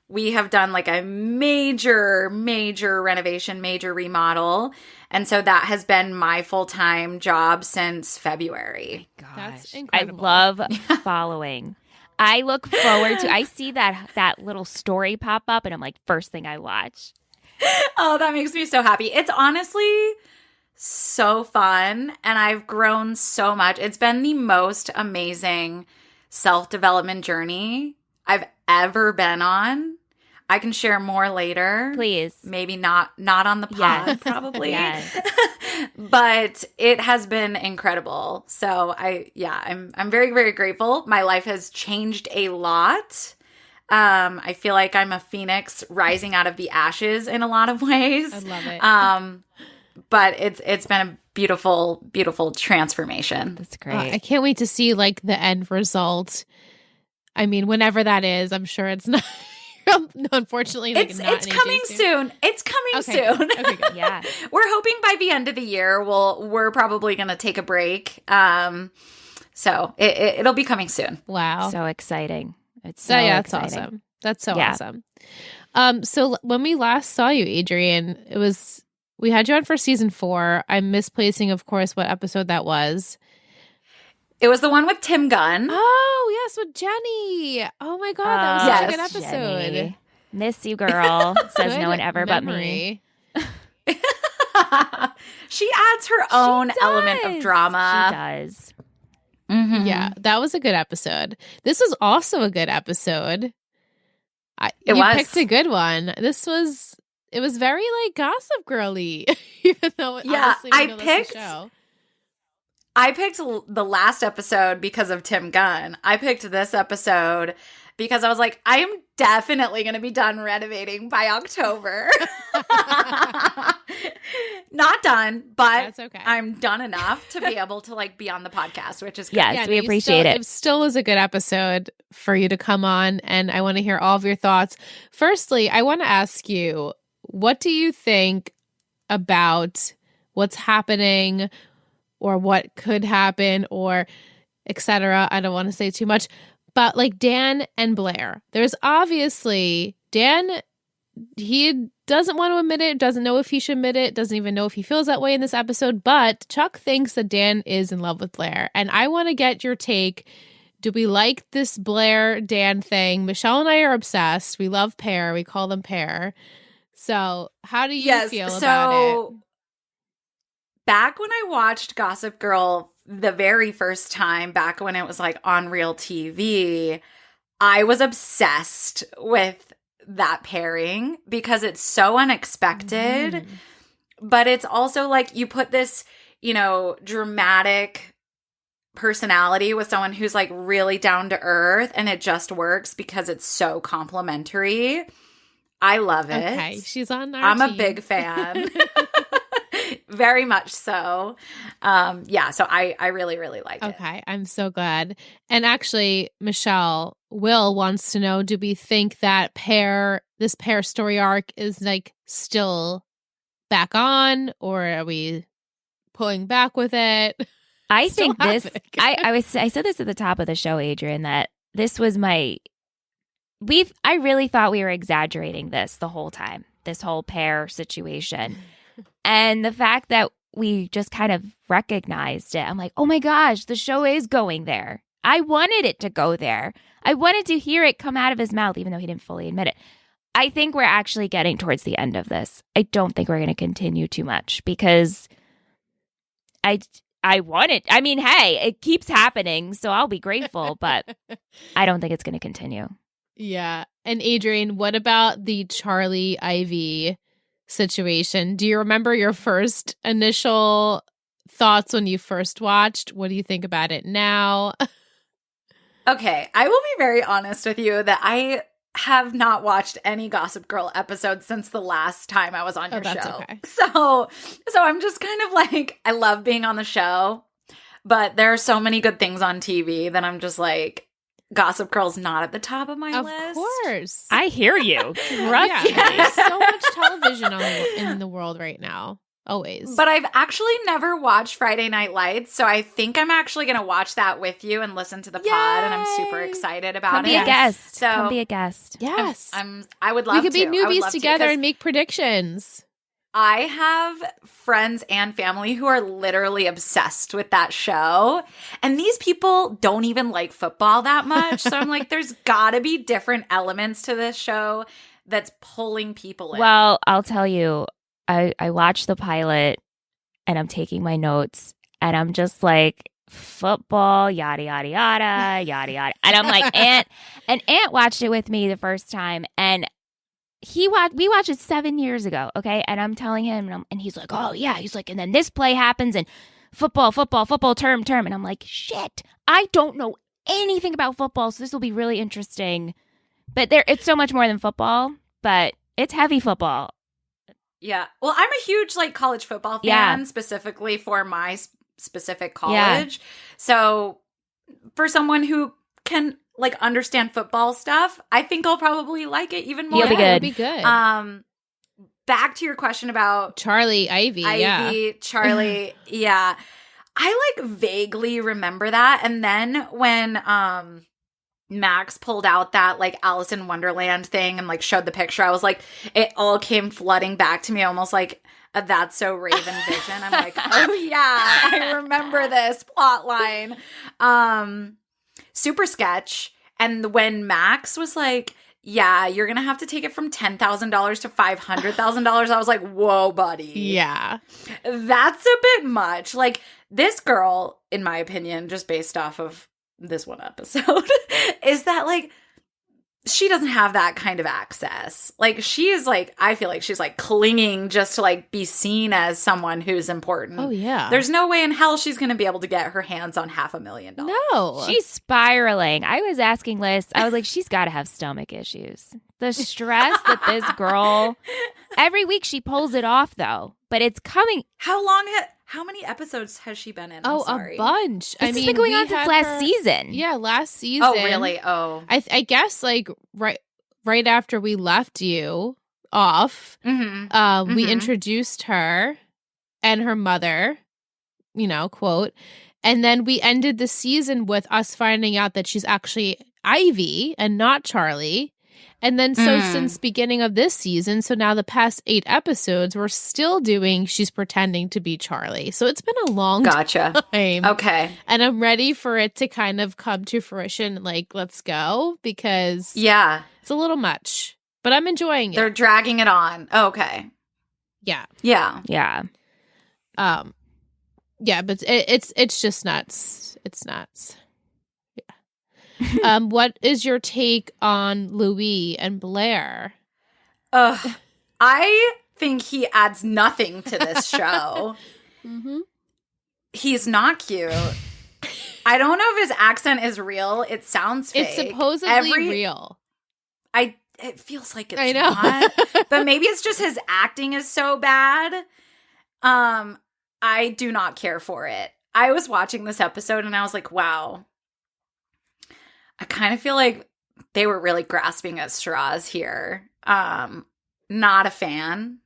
we have done like a major renovation, major remodel. And so that has been my full-time job since February. Gosh, that's incredible. I love following. I look forward to, I see that little story pop up and I'm like, first thing I watch. Oh, that makes me so happy. It's honestly so fun and I've grown so much. It's been the most amazing self-development journey I've ever been on. I can share more later. Please. Maybe not on the pod, probably. Yes. But it has been incredible. So I'm very, very grateful. My life has changed a lot. I feel like I'm a phoenix rising out of the ashes in a lot of ways. I love it. But it's been a beautiful, beautiful transformation. That's great. I can't wait to see like the end result. I mean, whenever that is, I'm sure it's not. Unfortunately, like, it's coming soon. It's coming soon. Okay, good. Yeah, we're hoping by the end of the year we're probably going to take a break. So it'll be coming soon. Wow, so exciting! It's so that's exciting. awesome. That's so awesome. So when we last saw you, Adrian, we had you on for season 4. I'm misplacing, of course, what episode that was. It was the one with Tim Gunn. Oh, yes, with Jenny. Oh, my God. That was such a good episode. Jenny. Miss you, girl. Says no one ever but me. She adds her own element of drama. She does. Mm-hmm. Yeah, that was a good episode. This was also a good episode. You picked a good one. It was very like Gossip Girly, even though I picked the last episode because of Tim Gunn. I picked this episode because I was like, I am definitely going to be done renovating by October. Not done, but that's okay. I'm done enough to be able to like be on the podcast, which is good. Yes, we appreciate it. It still was a good episode for you to come on, and I want to hear all of your thoughts. Firstly, I want to ask you, what do you think about what's happening or what could happen or etc.? I don't want to say too much, but like Dan and Blair, there's obviously Dan, he doesn't want to admit it, doesn't know if he should admit it, doesn't even know if he feels that way in this episode, but Chuck thinks that Dan is in love with Blair. And I want to get your take. Do we like this Blair-Dan thing? Michelle and I are obsessed. We love Pear. We call them Pear. So how do you feel about it? Back when I watched Gossip Girl the very first time, back when it was like on real TV, I was obsessed with that pairing because it's so unexpected. But it's also like you put this, dramatic personality with someone who's like really down to earth, and it just works because it's so complimentary. I love it. Okay, she's on our I'm team. a big fan. Very much so. So I really, really like it. Okay, I'm so glad. And actually, Michelle, Will wants to know, do we think that this Pear story arc is like still back on, or are we pulling back with it? I think this, I said this at the top of the show, Adrian, that this was I really thought we were exaggerating this the whole time, this whole Pear situation. And the fact that we just kind of recognized it, I'm like, oh my gosh, the show is going there. I wanted it to go there. I wanted to hear it come out of his mouth, even though he didn't fully admit it. I think we're actually getting towards the end of this. I don't think we're going to continue too much because I want it. I mean, hey, it keeps happening, so I'll be grateful, but I don't think it's going to continue. Yeah. And Adrian, what about the Charlie Ivy situation? Do you remember your first initial thoughts when you first watched? What do you think about it now? Okay, I will be very honest with you that I have not watched any Gossip Girl episodes since the last time I was on your show. Okay. So I'm just kind of like, I love being on the show, but there are so many good things on TV that I'm just like, Gossip Girl's not at the top of my list. Of course. I hear you. Trust me. There's so much television in the world right now. Always. But I've actually never watched Friday Night Lights, so I think I'm actually going to watch that with you and listen to the pod, and I'm super excited about Come it. Be a guest. So, Come be a guest. Yes. I would love to. We could be newbies together and make predictions. I have friends and family who are literally obsessed with that show. And these people don't even like football that much. So I'm like, there's got to be different elements to this show that's pulling people in. Well, I'll tell you, I watched the pilot and I'm taking my notes and I'm just like, football, yada, yada, yada, yada, yada. And I'm like, Aunt watched it with me the first time. And we watched it 7 years ago, okay? And I'm telling him, and he's like, oh, yeah. He's like, and then this play happens, and football, term. And I'm like, shit, I don't know anything about football, so this will be really interesting. But it's so much more than football, but it's heavy football. Yeah. Well, I'm a huge, college football fan, specifically for my specific college. Yeah. So for someone who can understand football stuff, I think I'll probably like it even more. You'll be good. It'll be good. Back to your question about Charlie, Ivy, Charlie, yeah. I vaguely remember that. And then when Max pulled out that Alice in Wonderland thing and showed the picture, I was like, it all came flooding back to me, almost like a That's So Raven vision. I'm like, oh yeah, I remember this plot line. Super sketch. And when Max was like, yeah, you're going to have to take it from $10,000 to $500,000, I was like, whoa, buddy. Yeah. That's a bit much. This girl, in my opinion, just based off of this one episode, is that she doesn't have that kind of access. She is I feel like she's clinging just to be seen as someone who's important. Oh yeah. There's no way in hell she's going to be able to get her hands on $500,000. No. She's spiraling. I was asking Liz, I was like, she's got to have stomach issues. The stress that this girl, every week she pulls it off though, but it's coming. How many episodes has she been in? Oh, a bunch. This has been going on since last season. Yeah, last season. Oh, really? Oh. I guess right after we left you off, we introduced her and her mother, quote, and then we ended the season with us finding out that she's actually Ivy and not Charlie. And then since beginning of this season, so now the past 8 episodes, we're still doing she's pretending to be Charlie. So it's been a long time. Okay. And I'm ready for it to kind of come to fruition, let's go, because it's a little much. But I'm enjoying it. They're dragging it on. Okay. Yeah. Yeah. Yeah, but it's just nuts. It's nuts. What is your take on Louis and Blair? I think he adds nothing to this show. He's not cute. I don't know if his accent is real. It sounds fake. It's supposedly real. It feels like it's not. But maybe it's just his acting is so bad. I do not care for it. I was watching this episode and I was like, wow. I kind of feel like they were really grasping at straws here. Not a fan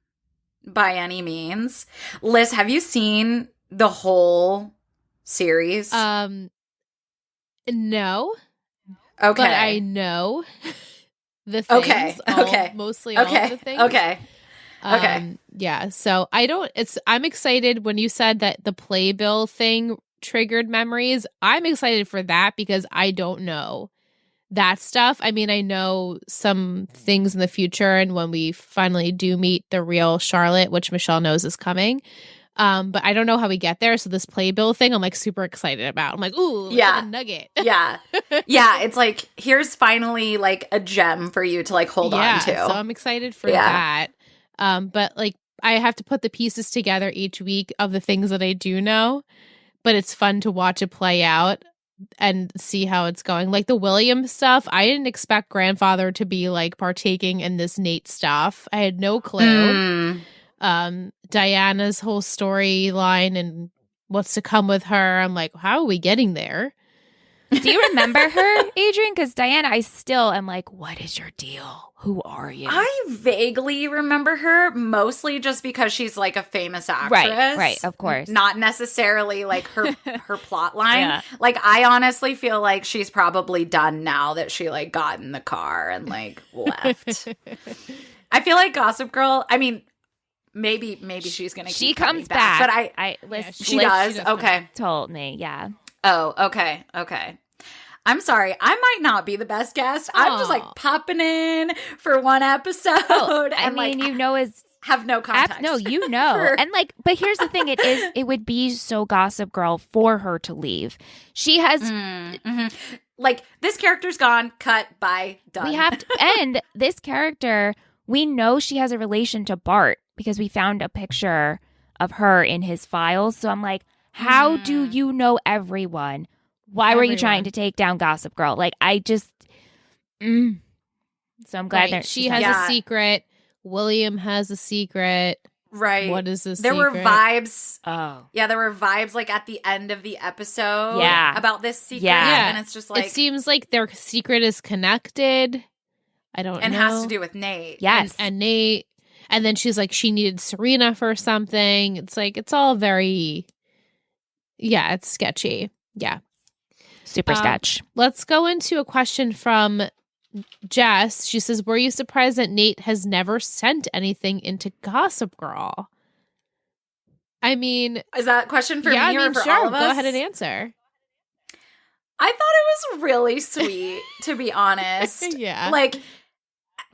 by any means. Liz, have you seen the whole series? No. Okay. But I know the things. Mostly all of the things. Okay. Yeah. So I'm excited when you said that the playbill thing triggered memories. I'm excited for that because I don't know that stuff. I mean, I know some things in the future and when we finally do meet the real Charlotte, which Michelle knows is coming. But I don't know how we get there. So this playbill thing, I'm super excited about. I'm like, ooh, a nugget. Yeah. It's here's finally a gem for you to hold on to. So I'm excited for that. But I have to put the pieces together each week of the things that I do know. But it's fun to watch it play out and see how it's going. The William stuff, I didn't expect grandfather to be partaking in this Nate stuff. I had no clue. Diana's whole storyline and what's to come with her. I'm like, how are we getting there? Do you remember her, Adrian? Because Diana, I still am like, what is your deal? Who are you? I vaguely remember her, mostly just because she's like a famous actress. Right, of course. Not necessarily like her plot line. Yeah. Like, I honestly feel like she's probably done now that she like got in the car and like left. I feel like Gossip Girl, I mean, maybe she's going to keep comes back. But she does? Okay. Told me, yeah. Oh, okay. I'm sorry. I might not be the best guest. I'm just like popping in for one episode. Oh, and I mean, have no context. No, And like, but here's the thing. It would be so Gossip Girl for her to leave. She has like, this character's gone, cut, bye, done. We have to, and this character, we know she has a relation to Bart because we found a picture of her in his files. So I'm like, how do you know everyone? Why were you trying to take down Gossip Girl? Like, I just... So I'm glad she has a secret. William has a secret. Right. What is this There secret? were vibes. Oh. Yeah, there were vibes, like, at the end of the episode about this secret. Yeah. And it's just like... It seems like their secret is connected. I don't know. And has to do with Nate. Yes. And Nate... And then she's like, she needed Serena for something. It's like, it's all very... Yeah, it's sketchy. Yeah. Super sketch. Let's go into a question from Jess. She says, were you surprised that Nate has never sent anything into Gossip Girl? I mean... Is that a question for me or for all of us? Go ahead and answer. I thought it was really sweet, to be honest. Yeah. Like,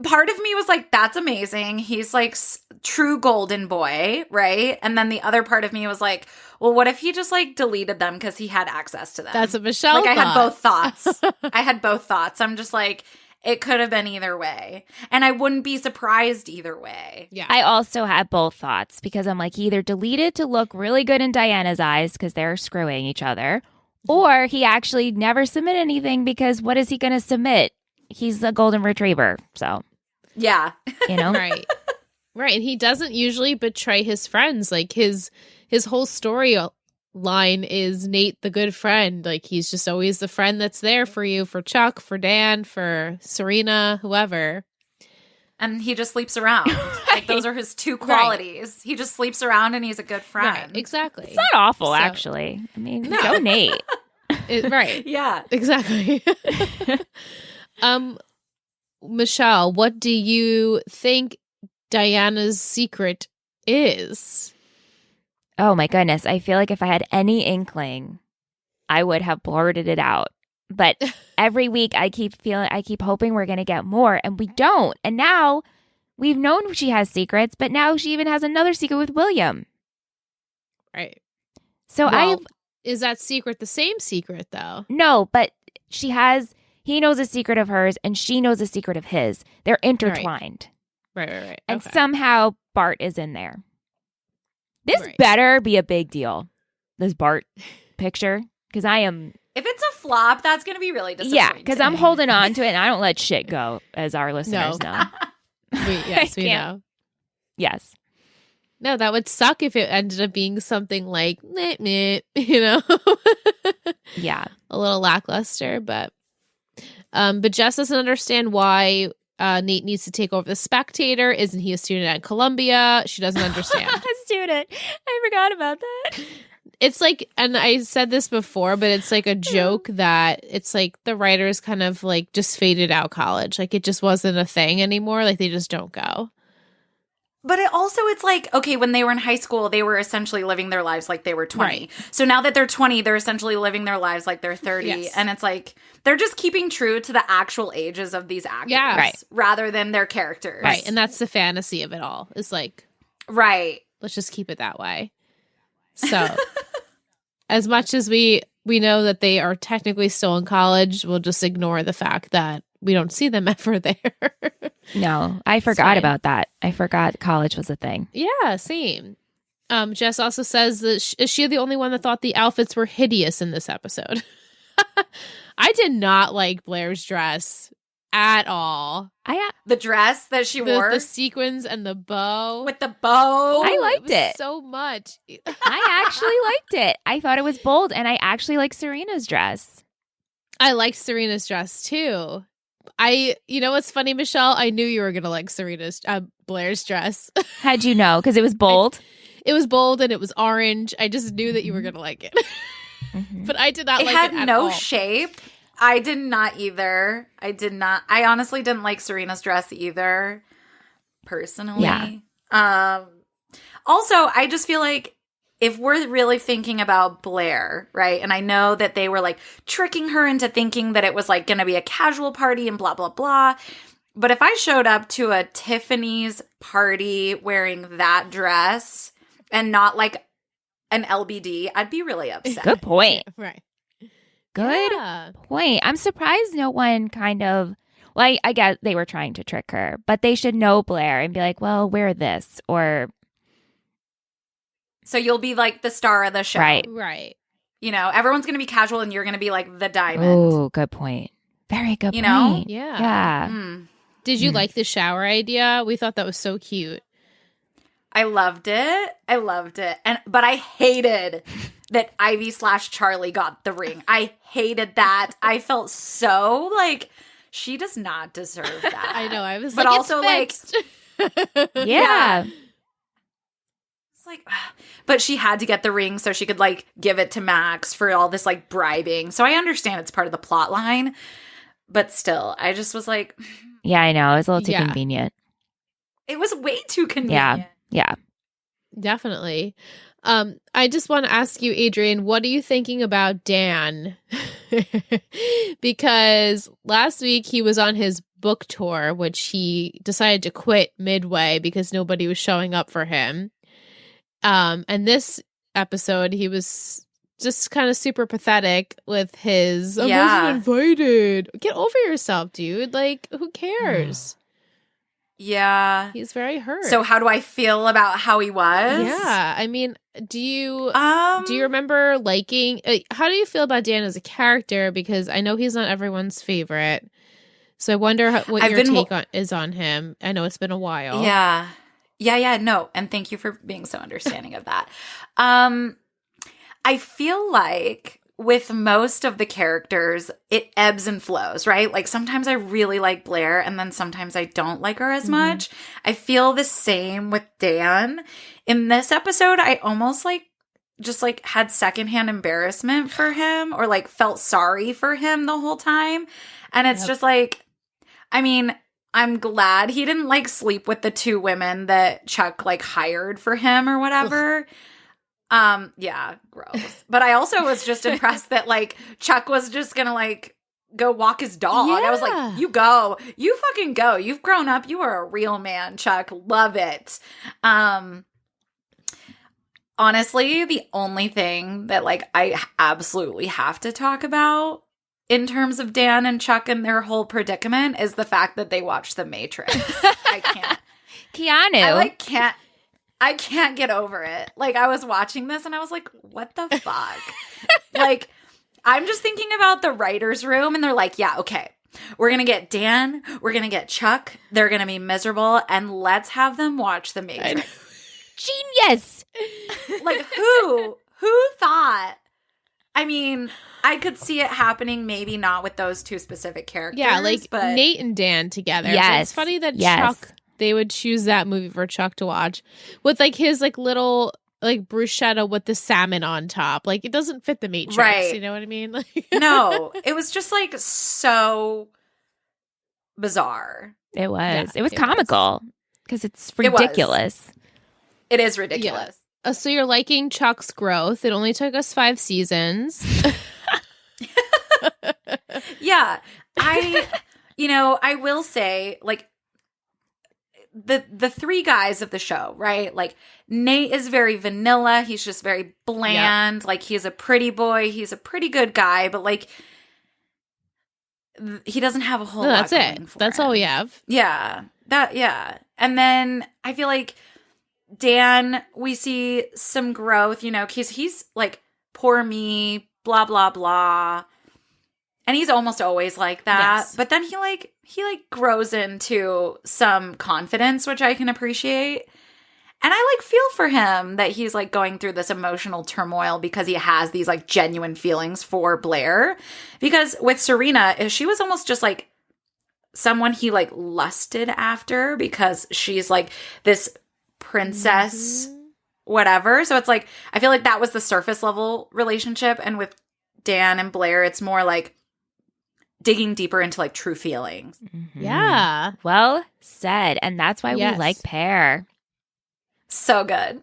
part of me was like, that's amazing. He's like true golden boy, right? And then the other part of me was like, well, what if he just like deleted them because he had access to them? That's what Michelle Like, thought. I had both thoughts. I'm just like, it could have been either way. And I wouldn't be surprised either way. Yeah. I also had both thoughts because I'm like, he either deleted to look really good in Diana's eyes because they're screwing each other, or he actually never submitted anything because what is he going to submit? He's a golden retriever. So, yeah. You know? Right. Right. And he doesn't usually betray his friends. Like, his whole story line is Nate the good friend. Like, he's just always the friend that's there for you, for Chuck, for Dan, for Serena, whoever. And he just sleeps around. Like, those are his two qualities. Right. He just sleeps around and he's a good friend. Right, exactly. It's not awful, actually. I mean, go Nate. Right. Yeah. Exactly. Michelle, what do you think Diana's secret is? Oh my goodness. I feel like if I had any inkling, I would have blurted it out. But every week I keep hoping we're going to get more, and we don't. And now we've known she has secrets, but now she even has another secret with William. Right. So is that secret the same secret though? No, but he knows a secret of hers and she knows a secret of his. They're intertwined. Right. And somehow Bart is in there. This better be a big deal, this Bart picture, because I am... If it's a flop, that's going to be really disappointing. Yeah, because I'm holding on to it and I don't let shit go, as our listeners know. We know. Yes. No, that would suck if it ended up being something like, meh, you know? Yeah. A little lackluster, but Jess doesn't understand why Nate needs to take over the Spectator. Isn't he a student at Columbia? She doesn't understand. A student. I forgot about that. It's like, and I said this before, but it's like a joke that it's like the writers kind of like just faded out college. Like, it just wasn't a thing anymore. Like, they just don't go. But it's like, okay, when they were in high school, they were essentially living their lives like they were 20. Right. So now that they're 20, they're essentially living their lives like they're 30. Yes. And it's like, they're just keeping true to the actual ages of these actors rather than their characters. Right. And that's the fantasy of it all. It's like, let's just keep it that way. So as much as we know that they are technically still in college, we'll just ignore the fact that we don't see them ever there. No, I forgot about that. I forgot college was a thing. Yeah, same. Jess also says that is she the only one that thought the outfits were hideous in this episode? I did not like Blair's dress at all. The dress that she wore? The sequins and the bow. With the bow? I liked it so much. I actually liked it. I thought it was bold, and I actually like Serena's dress. I liked Serena's dress too. You know what's funny, Michelle? I knew you were gonna like Blair's dress. How'd you know? Because it was bold. It was bold and it was orange. I just knew that you were gonna like it. But I did not like it at all. It had no shape. I did not either. I honestly didn't like Serena's dress either, personally. Yeah. Also, I just feel like if we're really thinking about Blair, right? And I know that they were like tricking her into thinking that it was like going to be a casual party and blah, blah, blah. But if I showed up to a Tiffany's party wearing that dress and not like an LBD, I'd be really upset. Good point. Right. Good point. I'm surprised no one kind of, well, I guess they were trying to trick her, but they should know Blair and be like, well, wear this or. So you'll be like the star of the show. Right. You know, everyone's going to be casual and you're going to be like the diamond. Oh, good point. Very good point. You know? Yeah. Did you like the shower idea? We thought that was so cute. I loved it. But I hated that Ivy/Charlie got the ring. I hated that. I felt so like she does not deserve that. I know. I was but like, also it's like, yeah. Like, but she had to get the ring so she could like give it to Max for all this like bribing. So I understand it's part of the plot line, but still, I just was like, yeah, I know. It was a little too convenient. It was way too convenient. Yeah. Definitely. I just want to ask you, Adrian, what are you thinking about Dan? Because last week he was on his book tour, which he decided to quit midway because nobody was showing up for him. And this episode, he was just kind of super pathetic with his, I wasn't invited. Get over yourself, dude. Like, who cares? Yeah. He's very hurt. So how do I feel about how he was? Yeah. I mean, do you remember liking, how do you feel about Dan as a character? Because I know he's not everyone's favorite. So I wonder what your take is on him. I know it's been a while. Yeah. No. And thank you for being so understanding of that. I feel like with most of the characters, it ebbs and flows, right? Like sometimes I really like Blair and then sometimes I don't like her as much. I feel the same with Dan. In this episode, I almost just had secondhand embarrassment for him or like felt sorry for him the whole time. And it's just like, I mean, I'm glad he didn't like sleep with the two women that Chuck like hired for him or whatever. Yeah, gross. But I also was just impressed that like Chuck was just gonna like go walk his dog. Yeah. I was like, you go. You fucking go. You've grown up. You are a real man, Chuck. Love it. Honestly, the only thing that like I absolutely have to talk about in terms of Dan and Chuck and their whole predicament is the fact that they watched The Matrix. I can't. Keanu. I can't get over it. Like, I was watching this and I was like, what the fuck? Like, I'm just thinking about the writer's room and they're like, yeah, okay, we're going to get Dan, we're going to get Chuck, they're going to be miserable, and let's have them watch The Matrix. Genius! Like, who thought? I mean, I could see it happening, maybe not with those two specific characters. Yeah, like but Nate and Dan together. Yes. So it's funny that Chuck, they would choose that movie for Chuck to watch with like his like little like bruschetta with the salmon on top. Like it doesn't fit the Matrix. Right. You know what I mean? Like no, it was just like so bizarre. It was. Yeah, it was comical because it's ridiculous. It is ridiculous. Yeah. So you're liking Chuck's growth. It only took us 5 seasons. Yeah. I will say, like, the three guys of the show, right? Like, Nate is very vanilla. He's just very bland. Yep. Like, he's a pretty boy. He's a pretty good guy, but, like, he doesn't have a whole lot going for That's him. All we have. Yeah. And then I feel like Dan, we see some growth, because he's like, poor me, blah, blah, blah. And he's almost always like that. Yes. But then he grows into some confidence, which I can appreciate. And I like feel for him that he's like going through this emotional turmoil because he has these like genuine feelings for Blair. Because with Serena, she was almost just like someone he like lusted after because she's like this princess, whatever. So it's like, I feel like that was the surface level relationship. And with Dan and Blair, it's more like digging deeper into like true feelings. Mm-hmm. Yeah. Well said. And that's why we like Pear. So good.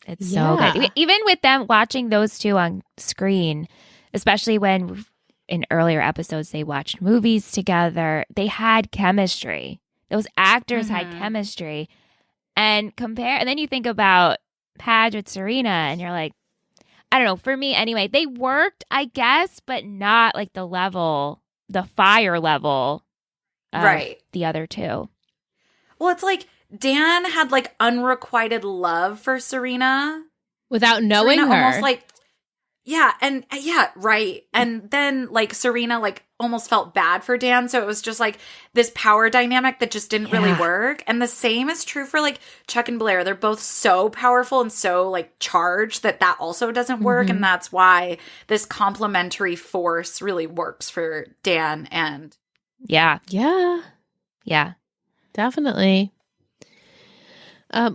It's so good. Even with them watching those two on screen, especially when in earlier episodes they watched movies together, they had chemistry. Those actors had chemistry. And then you think about Padge with Serena and you're like, I don't know, for me anyway, they worked, I guess, but not like the fire level of the other two. Well, it's like Dan had like unrequited love for Serena without knowing her. Almost like, right. And then like Serena like almost felt bad for Dan. So it was just like this power dynamic that just didn't really work. And the same is true for like Chuck and Blair. They're both so powerful and so like charged that also doesn't work. And that's why this complementary force really works for Dan and. Yeah. Definitely.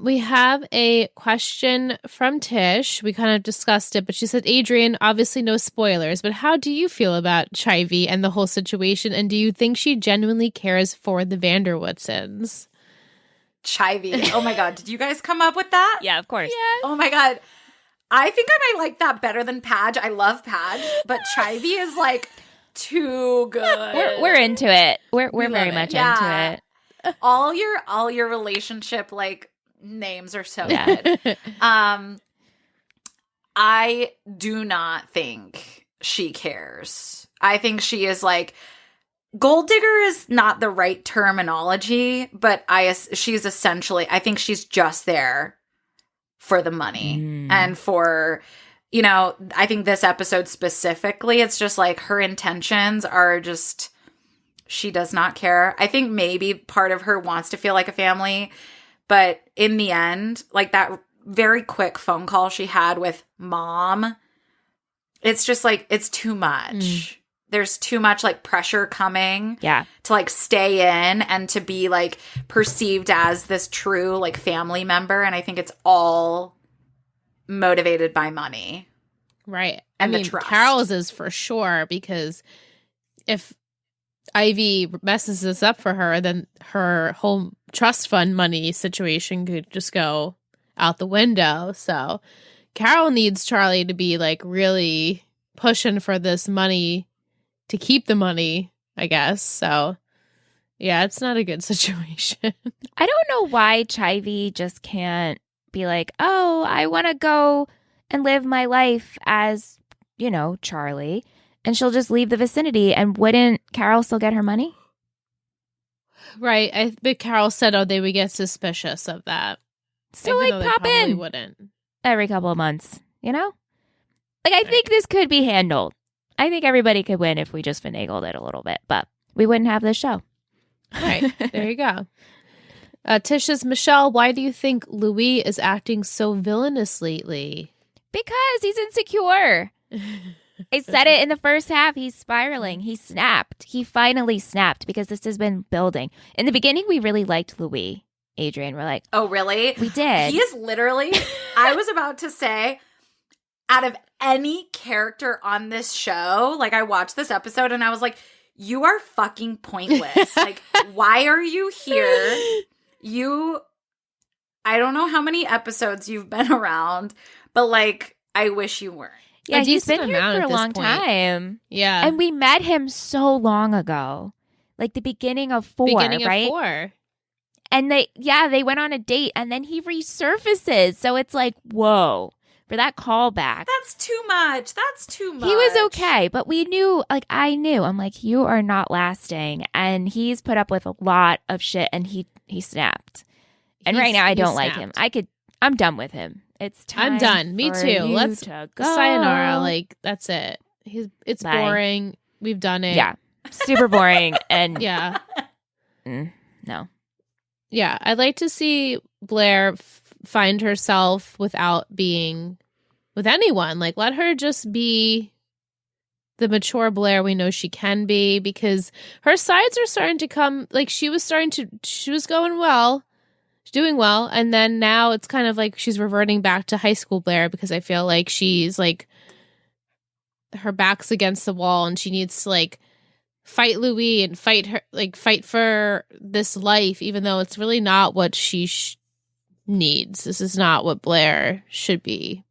We have a question from Tish. We kind of discussed it, but she said, Adrian, obviously no spoilers, but how do you feel about Chivy and the whole situation? And do you think she genuinely cares for the Vanderwoodsons? Chivy. Oh my God. Did you guys come up with that? Yeah, of course. Yes. Oh my God. I think I might like that better than Padge. I love Padge, but Chivy is like too good. We're into it. We're very much into it. All your relationship like names are so good. I do not think she cares. I think she is like, gold digger is not the right terminology, but she's essentially, I think she's just there for the money and for, I think this episode specifically, it's just like her intentions are just, she does not care. I think maybe part of her wants to feel like a family, but in the end, like that very quick phone call she had with Mom, it's just like, it's too much. There's too much like pressure coming to like stay in and to be like perceived as this true like family member. And I think it's all motivated by money. Right. And the trust. Carol's is for sure, because if Ivy messes this up for her, then her whole trust fund money situation could just go out the window. So Carol needs Charlie to be like really pushing for this money to keep the money, I guess. So yeah, it's not a good situation. I don't know why Chivy just can't be like, oh, I want to go and live my life as, Charlie. And she'll just leave the vicinity. And wouldn't Carol still get her money? Right. But Carol said, they would get suspicious of that. So pop in. Wouldn't. Every couple of months, Like I think this could be handled. I think everybody could win if we just finagled it a little bit. But we wouldn't have this show. Right. There you go. Tisha's Michelle, why do you think Louis is acting so villainous lately? Because he's insecure. I said it in the first half. He's spiraling. He snapped. He finally snapped because this has been building. In the beginning, we really liked Louis. Adrian, we're like, oh, really? We did. He is literally, I was about to say, out of any character on this show, like I watched this episode and I was like, you are fucking pointless. Like, why are you here? I don't know how many episodes you've been around, but like, I wish you weren't. Yeah, he's been here for a long time. Yeah. And we met him so long ago. Like the beginning of 4, right? 4. And they went on a date and then he resurfaces. So it's like, whoa, for that callback. That's too much. He was okay, but we knew, like I knew. I'm like, you are not lasting. And he's put up with a lot of shit and he snapped. And right now I don't like him. I'm done with him. It's time. I'm done. Me too. Let's to go. Sayonara. Like that's it. It's Bye. boring. We've done it. Yeah. Super boring. And yeah. No. Yeah. I'd like to see Blair find herself without being with anyone. Like, let her just be the mature Blair we know she can be, because her sides are starting to come. Like, she was going well, doing well, and then now it's kind of like she's reverting back to high school Blair, because I feel like she's like, her back's against the wall and she needs to like fight Louis and fight for this life, even though it's really not what she needs. This is not what Blair should be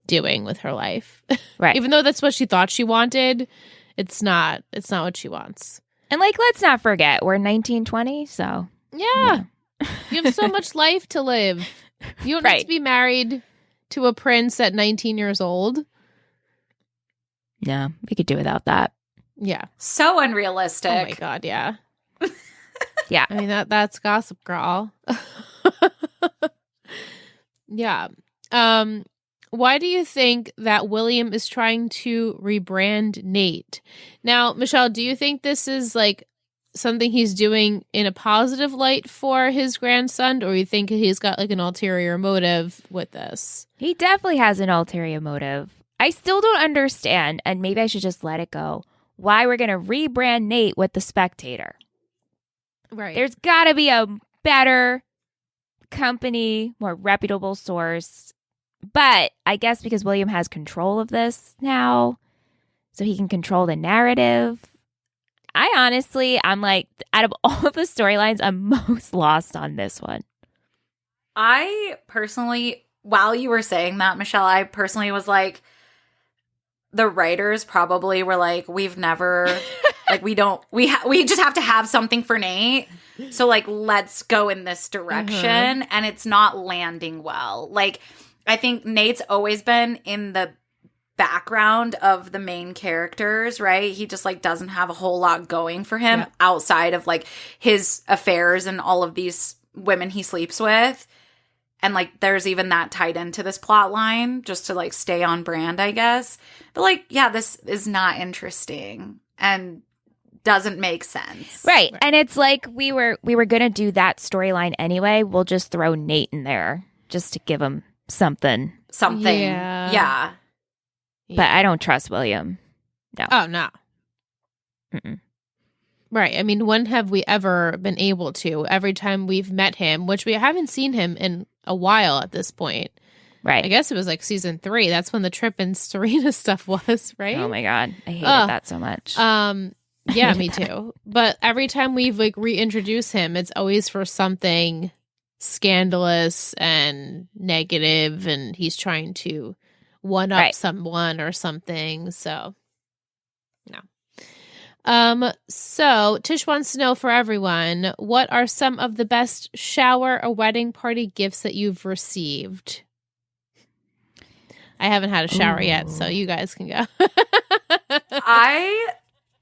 doing with her life. Right. Even though that's what she thought she wanted, it's not what she wants. And like, let's not forget, we're 1920, so. Yeah. You have so much life to live. You don't need to be married to a prince at 19 years old. Yeah, we could do without that. Yeah. So unrealistic. Oh my God, yeah. Yeah. I mean, that's Gossip Girl. Yeah. Why do you think that William is trying to rebrand Nate? Now, Michelle, do you think this is like something he's doing in a positive light for his grandson, or you think he's got like an ulterior motive with this? He definitely has an ulterior motive. I still don't understand, and maybe I should just let it go, why we're going to rebrand Nate with The Spectator. Right. There's got to be a better company, more reputable source. But I guess because William has control of this now, so he can control the narrative. I'm like, out of all of the storylines, I'm most lost on this one. I personally, while you were saying that, Michelle, I personally was like, the writers probably were like, we've never, like, we just have to have something for Nate. So, like, let's go in this direction. And it's not landing well. Like, I think Nate's always been in the background of the main characters, right? He just like doesn't have a whole lot going for him outside of like his affairs and all of these women he sleeps with. And like there's even that tied into this plot line just to like stay on brand, I guess. But like, yeah, this is not interesting and doesn't make sense. Right. And it's like we were going to do that storyline anyway. We'll just throw Nate in there just to give him something. Yeah. But I don't trust William. No. Oh, no. Mm-mm. Right. I mean, when have we ever been able to? Every time we've met him, which we haven't seen him in a while at this point. Right. I guess it was like season 3. That's when the Trip and Serena stuff was, right? Oh, my God. I hated that so much. Yeah, me too. But every time we've like reintroduced him, it's always for something scandalous and negative, and he's trying to one up someone or something. So no. So Tish wants to know, for everyone, what are some of the best shower or wedding party gifts that you've received? I haven't had a shower yet, so you guys can go.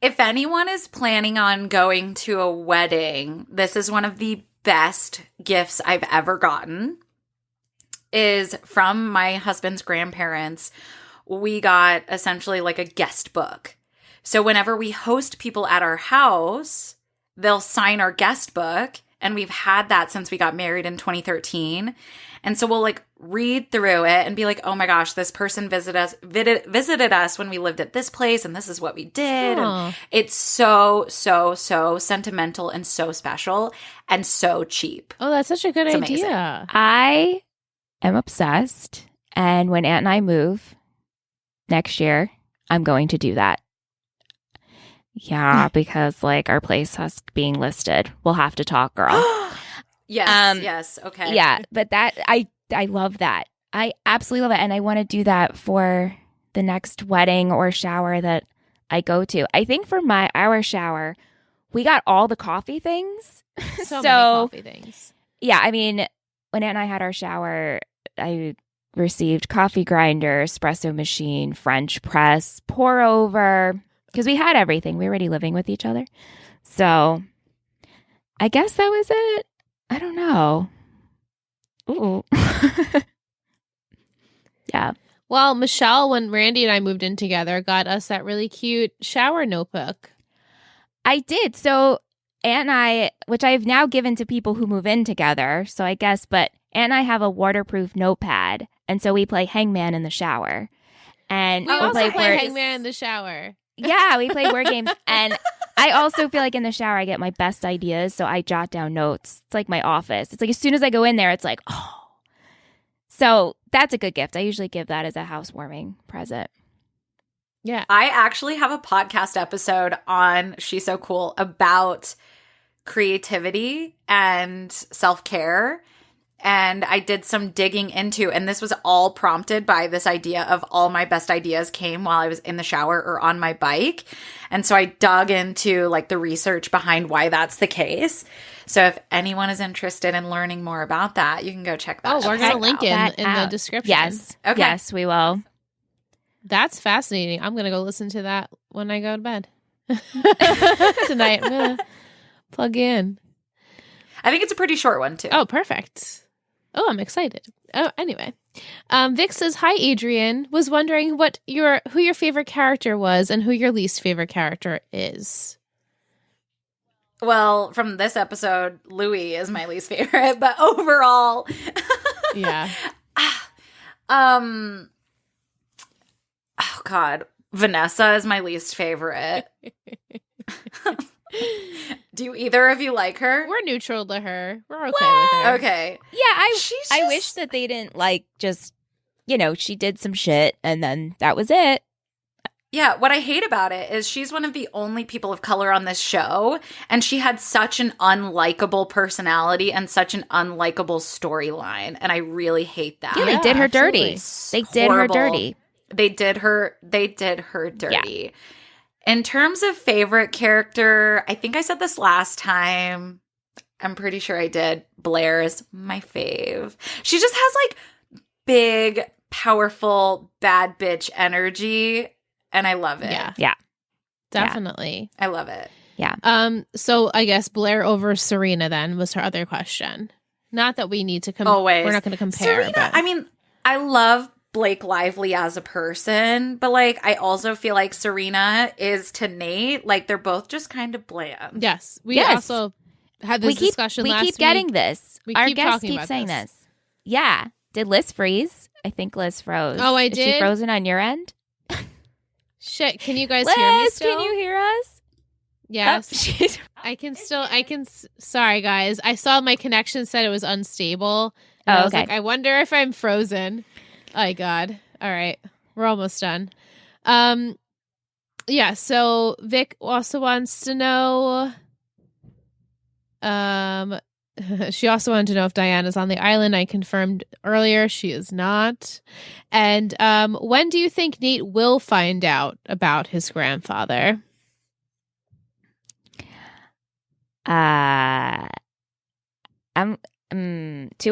If anyone is planning on going to a wedding, this is one of the best gifts I've ever gotten. Is from my husband's grandparents. We got essentially like a guest book. So whenever we host people at our house, they'll sign our guest book. And we've had that since we got married in 2013. And so we'll like read through it and be like, oh my gosh, this person visited us when we lived at this place and this is what we did. And it's so, so, so sentimental and so special and so cheap. Oh, that's such a good idea. Amazing. I am obsessed. And when Aunt and I move next year, I'm going to do that. Yeah, because like our place has being listed. We'll have to talk, girl. Yes. Okay. Yeah, but that I love that. I absolutely love it. And I want to do that for the next wedding or shower that I go to. I think for our shower, we got all the coffee things. So many coffee things. Yeah, I mean, when Aunt and I had our shower, I received coffee grinder, espresso machine, French press, pour over, because we had everything. We were already living with each other. So I guess that was it. I don't know. Ooh. Yeah. Well, Michelle, when Randy and I moved in together, got us that really cute shower notebook. I did. So Aunt and I, which I've now given to people who move in together. So I guess, but and I have a waterproof notepad. And so we play Hangman in the shower. And we also play Hangman in the shower. Yeah, we play word games. And I also feel like in the shower I get my best ideas, so I jot down notes. It's like my office. It's like as soon as I go in there, it's like, oh. So that's a good gift. I usually give that as a housewarming present. Yeah. I actually have a podcast episode on She's So Cool about creativity and self-care. And I did some digging into, and this was all prompted by this idea of all my best ideas came while I was in the shower or on my bike. And so I dug into like the research behind why that's the case. So if anyone is interested in learning more about that, you can go check that out. Oh, we're going to link it in the description. Yes. Okay. Yes, we will. That's fascinating. I'm going to go listen to that when I go to bed. Tonight, I'm going to plug in. I think it's a pretty short one, too. Oh, perfect. Oh, I'm excited. Oh, anyway. Vic says, hi, Adrian. Was wondering who your favorite character was and who your least favorite character is. Well, from this episode, Louis is my least favorite, but overall. Yeah. Oh, God. Vanessa is my least favorite. Do either of you like her? We're neutral to her. We're okay with her. Okay. Yeah, I wish that they didn't she did some shit and then that was it. Yeah, what I hate about it is she's one of the only people of color on this show, and she had such an unlikable personality and such an unlikable storyline, and I really hate that. Yeah, they did her dirty. They did her dirty. They did her dirty. Yeah. In terms of favorite character, I think I said this last time. I'm pretty sure I did. Blair is my fave. She just has like big, powerful, bad bitch energy, and I love it. Yeah. Definitely. I love it. Yeah. So I guess Blair over Serena then was her other question. Not that we need to Always. We're not going to compare. Serena, but. I mean, I love Blake Lively as a person, but like I also feel like Serena is to Nate, like they're both just kind of bland. Yes. We also had this discussion last week. We keep getting this. Our guests keep saying this. Yeah. Did Liz freeze? I think Liz froze. Oh, I did? Is she frozen on your end? Shit, can you guys Liz, hear me still? Can you hear us? Yes. Sorry, guys. I saw my connection said it was unstable. And I was like, I wonder if I'm frozen. Oh, my God. All right. We're almost done. Yeah, so Vic also wants to know... she also wanted to know if Diana's on the island. I confirmed earlier she is not. And when do you think Nate will find out about his grandfather? 2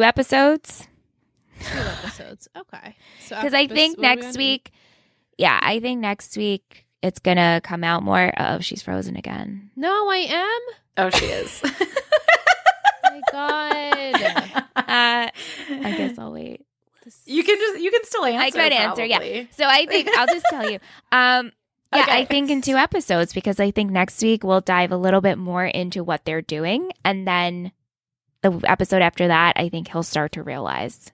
episodes. 2 episodes. Okay. So because I think next week, it's gonna come out more. Oh, she's frozen again. No, I am. Oh, she is. My God. I guess I'll wait. You can still answer. I could answer, yeah. So I think I'll just tell you. Yeah, okay. I think in 2 episodes, because I think next week we'll dive a little bit more into what they're doing, and then the episode after that, I think he'll start to realize.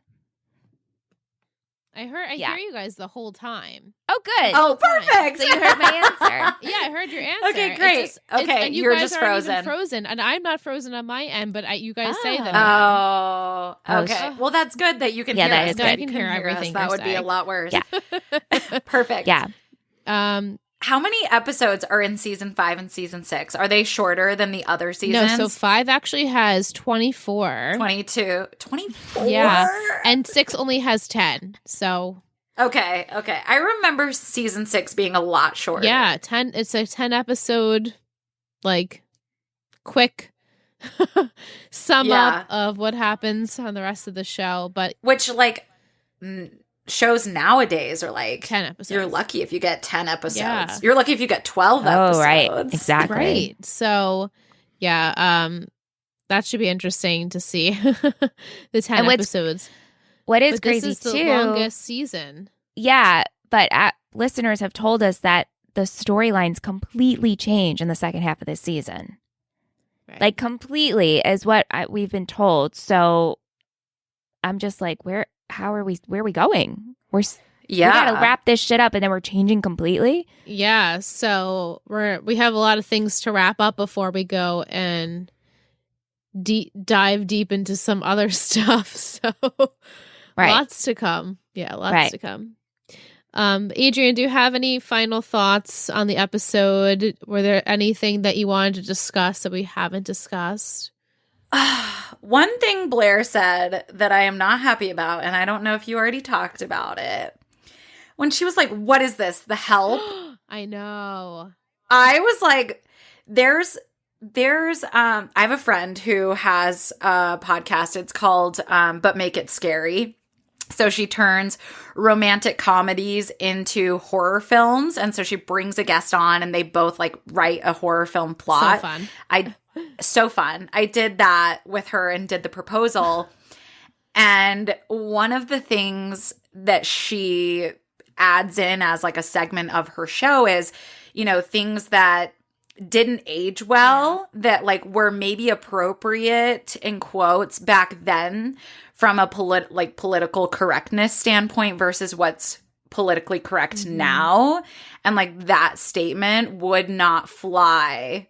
I hear you guys the whole time. Oh, good. Oh, perfect. So you heard my answer. Yeah, I heard your answer. Okay, great. And you're just frozen. Even frozen, and I'm not frozen on my end, but you guys say that. Oh, okay. Well, that's good that you can hear that us. Is good. I can hear everything. That would be a lot worse. Yeah. Perfect. Yeah. How many episodes are in season 5 and season 6? Are they shorter than the other seasons? No, so 5 actually has 24. 22. 24? Yeah. And 6 only has 10. So. Okay. I remember season 6 being a lot shorter. Yeah, 10. It's a 10 episode, like, quick sum up of what happens on the rest of the show. But which, like, shows nowadays are like 10 episodes. You're lucky if you get 10 episodes. Yeah. You're lucky if you get 12 episodes. Oh, right. Exactly. Right. So, yeah, that should be interesting to see the 10 episodes. What is crazy, this is too. The longest season. Yeah, but listeners have told us that the storylines completely change in the second half of this season. Right. Like, completely is what we've been told. So, I'm just like, where are we going? We got to wrap this shit up and then we're changing completely. Yeah. So we have a lot of things to wrap up before we go and dive deep into some other stuff. So lots to come. Yeah, lots to come. Adrienne, do you have any final thoughts on the episode? Were there anything that you wanted to discuss that we haven't discussed? One thing Blair said that I am not happy about, and I don't know if you already talked about it. When she was like, what is this? The Help? I know. I was like, I have a friend who has a podcast. It's called But Make It Scary. So she turns romantic comedies into horror films. And so she brings a guest on and they both like write a horror film plot. So fun. I did that with her and did the proposal. And one of the things that she adds in as like a segment of her show is, you know, things that didn't age well, that like were maybe appropriate in quotes back then from a political correctness standpoint versus what's politically correct now. And like that statement would not fly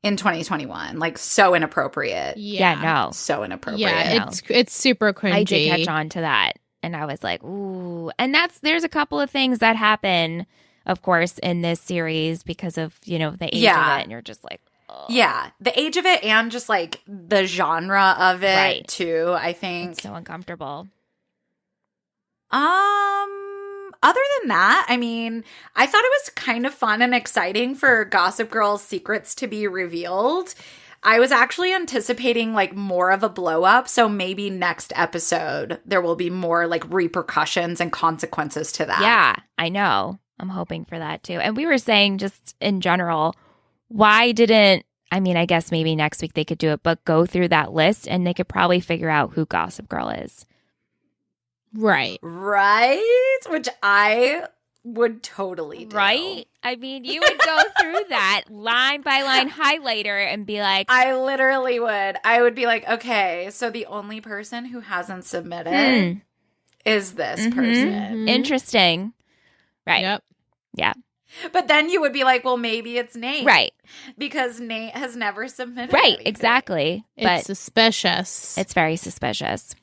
in 2021. Like so inappropriate. Yeah, no. So inappropriate. Yeah, it's super cringy. I did catch on to that. And I was like, ooh. And there's a couple of things that happen, of course, in this series because of, you know, the age of it. And you're just like, oh. Yeah. The age of it and just like the genre of it too, I think. It's so uncomfortable. Other than that, I mean, I thought it was kind of fun and exciting for Gossip Girl's secrets to be revealed. I was actually anticipating like more of a blow up. So maybe next episode there will be more like repercussions and consequences to that. Yeah, I know. I'm hoping for that too. And we were saying just in general, why didn't, I mean, I guess maybe next week they could do it, but go through that list and they could probably figure out who Gossip Girl is. Right. Which I would totally do. Right? I mean, you would go through that line by line highlighter and be like... I literally would. I would be like, okay, so the only person who hasn't submitted is this person. Interesting. Right. Yep. Yeah. But then you would be like, well, maybe it's Nate. Right. Because Nate has never submitted Right, anything. exactly. It's suspicious. It's very suspicious.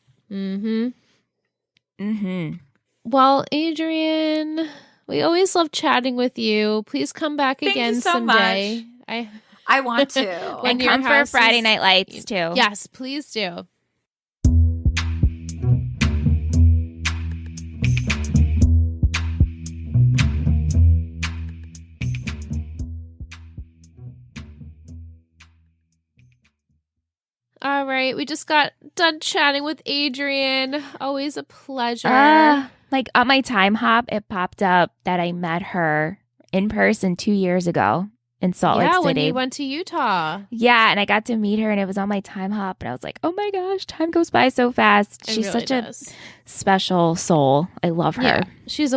Well, Adrienne, we always love chatting with you. Please come back again someday. Much. I want to. And come for Friday Night Lights, too. Yes, please do. All right, we just got done chatting with Adrienne. Always a pleasure. Like on my time hop, it popped up that I met her in person 2 years ago in Salt Lake City. Yeah, when you went to Utah. Yeah, and I got to meet her and it was on my time hop and I was like, oh my gosh, time goes by so fast. She's really such a special soul. I love her. Yeah, she's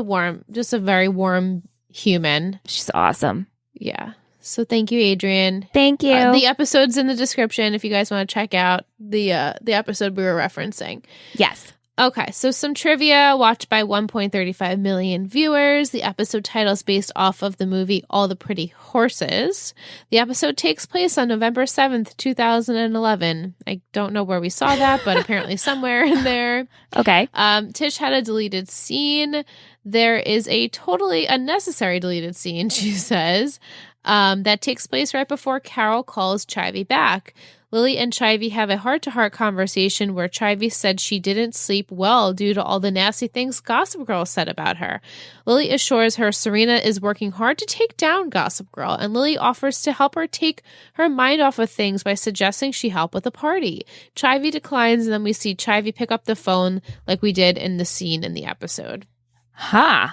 just a very warm human. She's awesome. Yeah. So thank you, Adrienne. Thank you. The episode's in the description if you guys want to check out the episode we were referencing. Yes. Okay, so some trivia watched by 1.35 million viewers. The episode title is based off of the movie All the Pretty Horses. The episode takes place on November 7th, 2011. I don't know where we saw that, but apparently somewhere in there. Okay. Tish had a deleted scene. There is a totally unnecessary deleted scene, she says, that takes place right before Carol calls Chivy back. Lily and Chivy have a heart-to-heart conversation where Chivy said she didn't sleep well due to all the nasty things Gossip Girl said about her. Lily assures her Serena is working hard to take down Gossip Girl, and Lily offers to help her take her mind off of things by suggesting she help with a party. Chivy declines, and then we see Chivy pick up the phone like we did in the scene in the episode. Huh.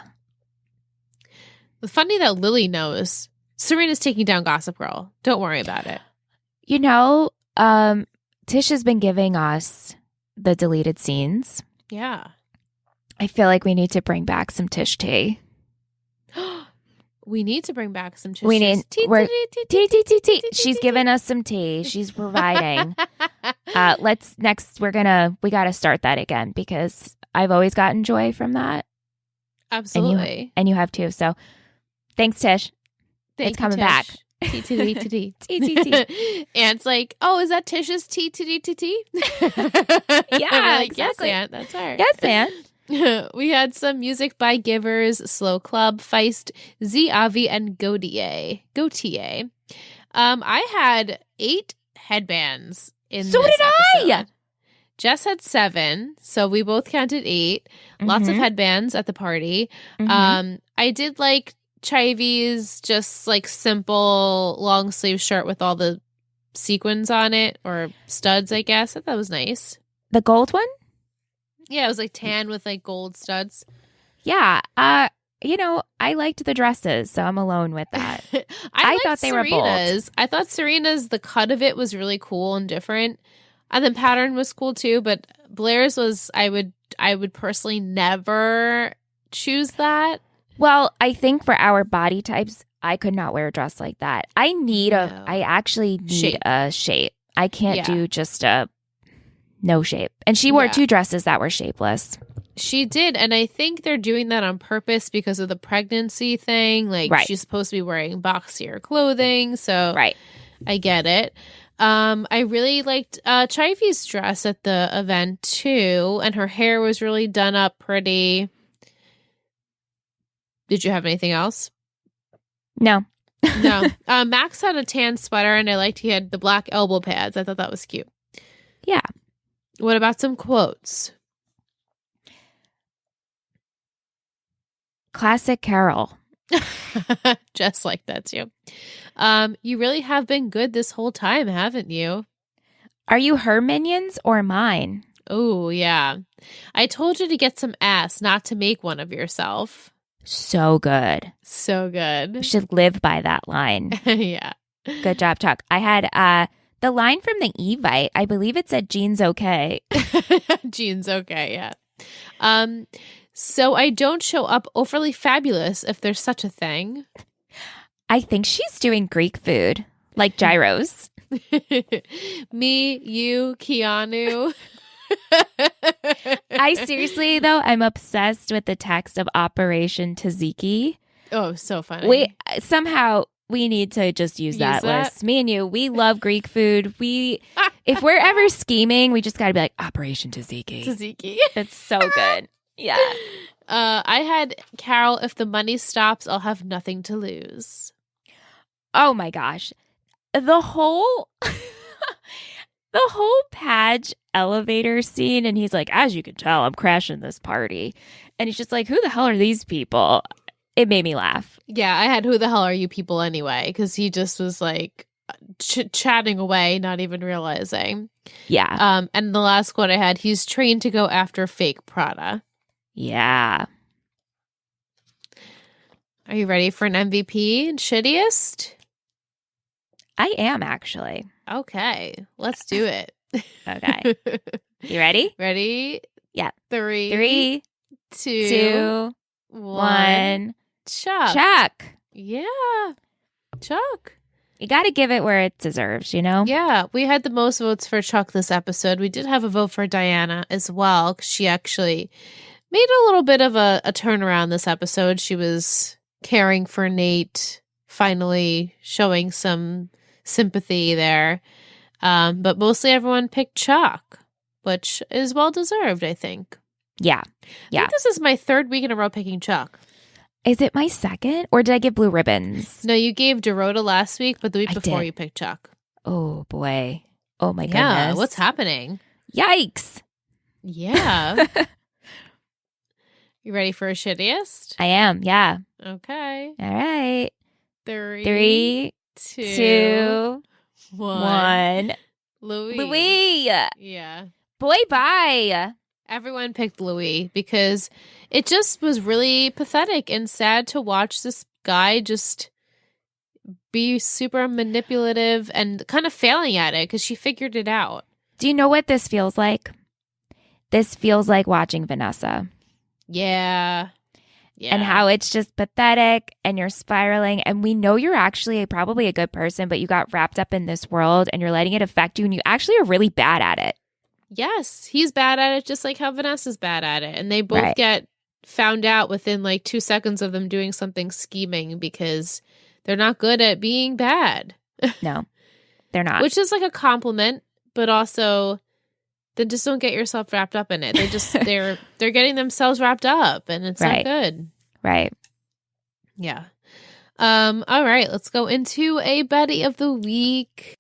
It's funny that Lily knows Serena's taking down Gossip Girl. Don't worry about it. You know, Tish has been giving us the deleted scenes. Yeah. I feel like we need to bring back some Tish tea. We need to bring back some tissues. We need tea. She's giving us some tea. She's providing. We got to start that again because I've always gotten joy from that. Absolutely. And you have too. So thanks, Tish. It's coming back. T. And it's like, oh, is that Tish's T? Yeah, like, exactly. Yes, Aunt. That's her. Yes, Aunt. We had some music by Givers, Slow Club, Feist, Z Avi, and Gautier. I had 8 headbands in So this did episode. Jess had 7, so we both counted 8. Lots of headbands at the party. I did like Chivy's just like simple long sleeve shirt with all the sequins on it, or studs, I guess. I thought that was nice. The gold one? Yeah, it was like tan with like gold studs. Yeah. I liked the dresses, so I'm alone with that. I thought they were bold. I thought Serena's, the cut of it was really cool and different. And the pattern was cool too, but Blair's was, I would personally never choose that. Well, I think for our body types, I could not wear a dress like that. I actually need a shape. I can't do just a no shape. And she wore 2 dresses that were shapeless. She did. And I think they're doing that on purpose because of the pregnancy thing. Like she's supposed to be wearing boxier clothing. So I get it. I really liked Chivy's dress at the event too. And her hair was really done up pretty. Did you have anything else? No. No. Max had a tan sweater and I liked he had the black elbow pads. I thought that was cute. Yeah. What about some quotes? Classic Carol. Just like that too. You really have been good this whole time, haven't you? Are you her minions or mine? Oh, yeah. I told you to get some ass, not to make one of yourself. So good. So good. You should live by that line. Yeah. Good job, Chuck. I had the line from the Evite. I believe it said Jean's okay. Jean's okay, yeah. So I don't show up overly fabulous, if there's such a thing. I think she's doing Greek food, like gyros. Me, you, Keanu. I seriously, though, I'm obsessed with the text of Operation Tzatziki. Oh, so funny. We need to just use that list. Me and you, we love Greek food. If we're ever scheming, we just got to be like, Operation Tzatziki. Tzatziki. It's so good. Yeah. I had Carol, if the money stops, I'll have nothing to lose. Oh my gosh. The whole Padge elevator scene, and he's like, as you can tell, I'm crashing this party. And he's just like, who the hell are these people? It made me laugh. Yeah, I had who the hell are you people anyway? Because he just was like chatting away, not even realizing. Yeah. And the last quote I had, he's trained to go after fake Prada. Yeah. Are you ready for an MVP and shittiest? I am, actually. Okay, let's do it. Okay. You ready? Ready? Yeah. 3, 2, 2, 1. Chuck. Yeah. Chuck. You got to give it where it deserves, you know? Yeah. We had the most votes for Chuck this episode. We did have a vote for Diana as well, because she actually made a little bit of a turnaround this episode. She was caring for Nate, finally showing some sympathy there. But mostly everyone picked Chuck, which is well deserved, I think. Yeah. I think this is my 3rd week in a row picking Chuck. Is it my 2nd? Or did I get blue ribbons? No, you gave Dorota last week, but the week before you picked Chuck. Oh, boy. Oh, my goodness. Yeah, what's happening? Yikes. Yeah. You ready for a shittiest? I am, yeah. Okay. All right. 3, 2, 1. Louis. Yeah. Boy, bye. Everyone picked Louis because it just was really pathetic and sad to watch this guy just be super manipulative and kind of failing at it because she figured it out. Do you know what this feels like? This feels like watching Vanessa. Yeah. and how it's just pathetic and you're spiraling. And we know you're actually probably a good person, but you got wrapped up in this world and you're letting it affect you and you actually are really bad at it. Yes, he's bad at it just like how Vanessa's bad at it. And they both get found out within like 2 seconds of them doing something scheming because they're not good at being bad. No, they're not. Which is like a compliment, but also then just don't get yourself wrapped up in it. They just they're getting themselves wrapped up and it's not good. Right. Yeah. All right, let's go into a Betty of the week.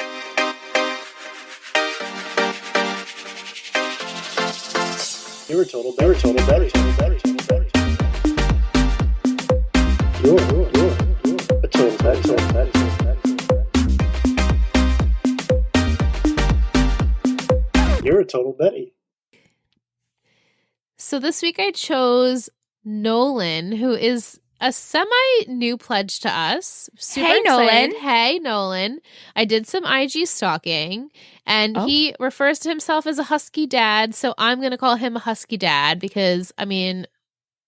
You're a total Betty. You're a total Betty. You're a total Betty. So this week I chose Nolan, who is a semi-new pledge to us. Super excited. Nolan. Hey, Nolan. I did some IG stalking, and he refers to himself as a husky dad, so I'm going to call him a husky dad because, I mean,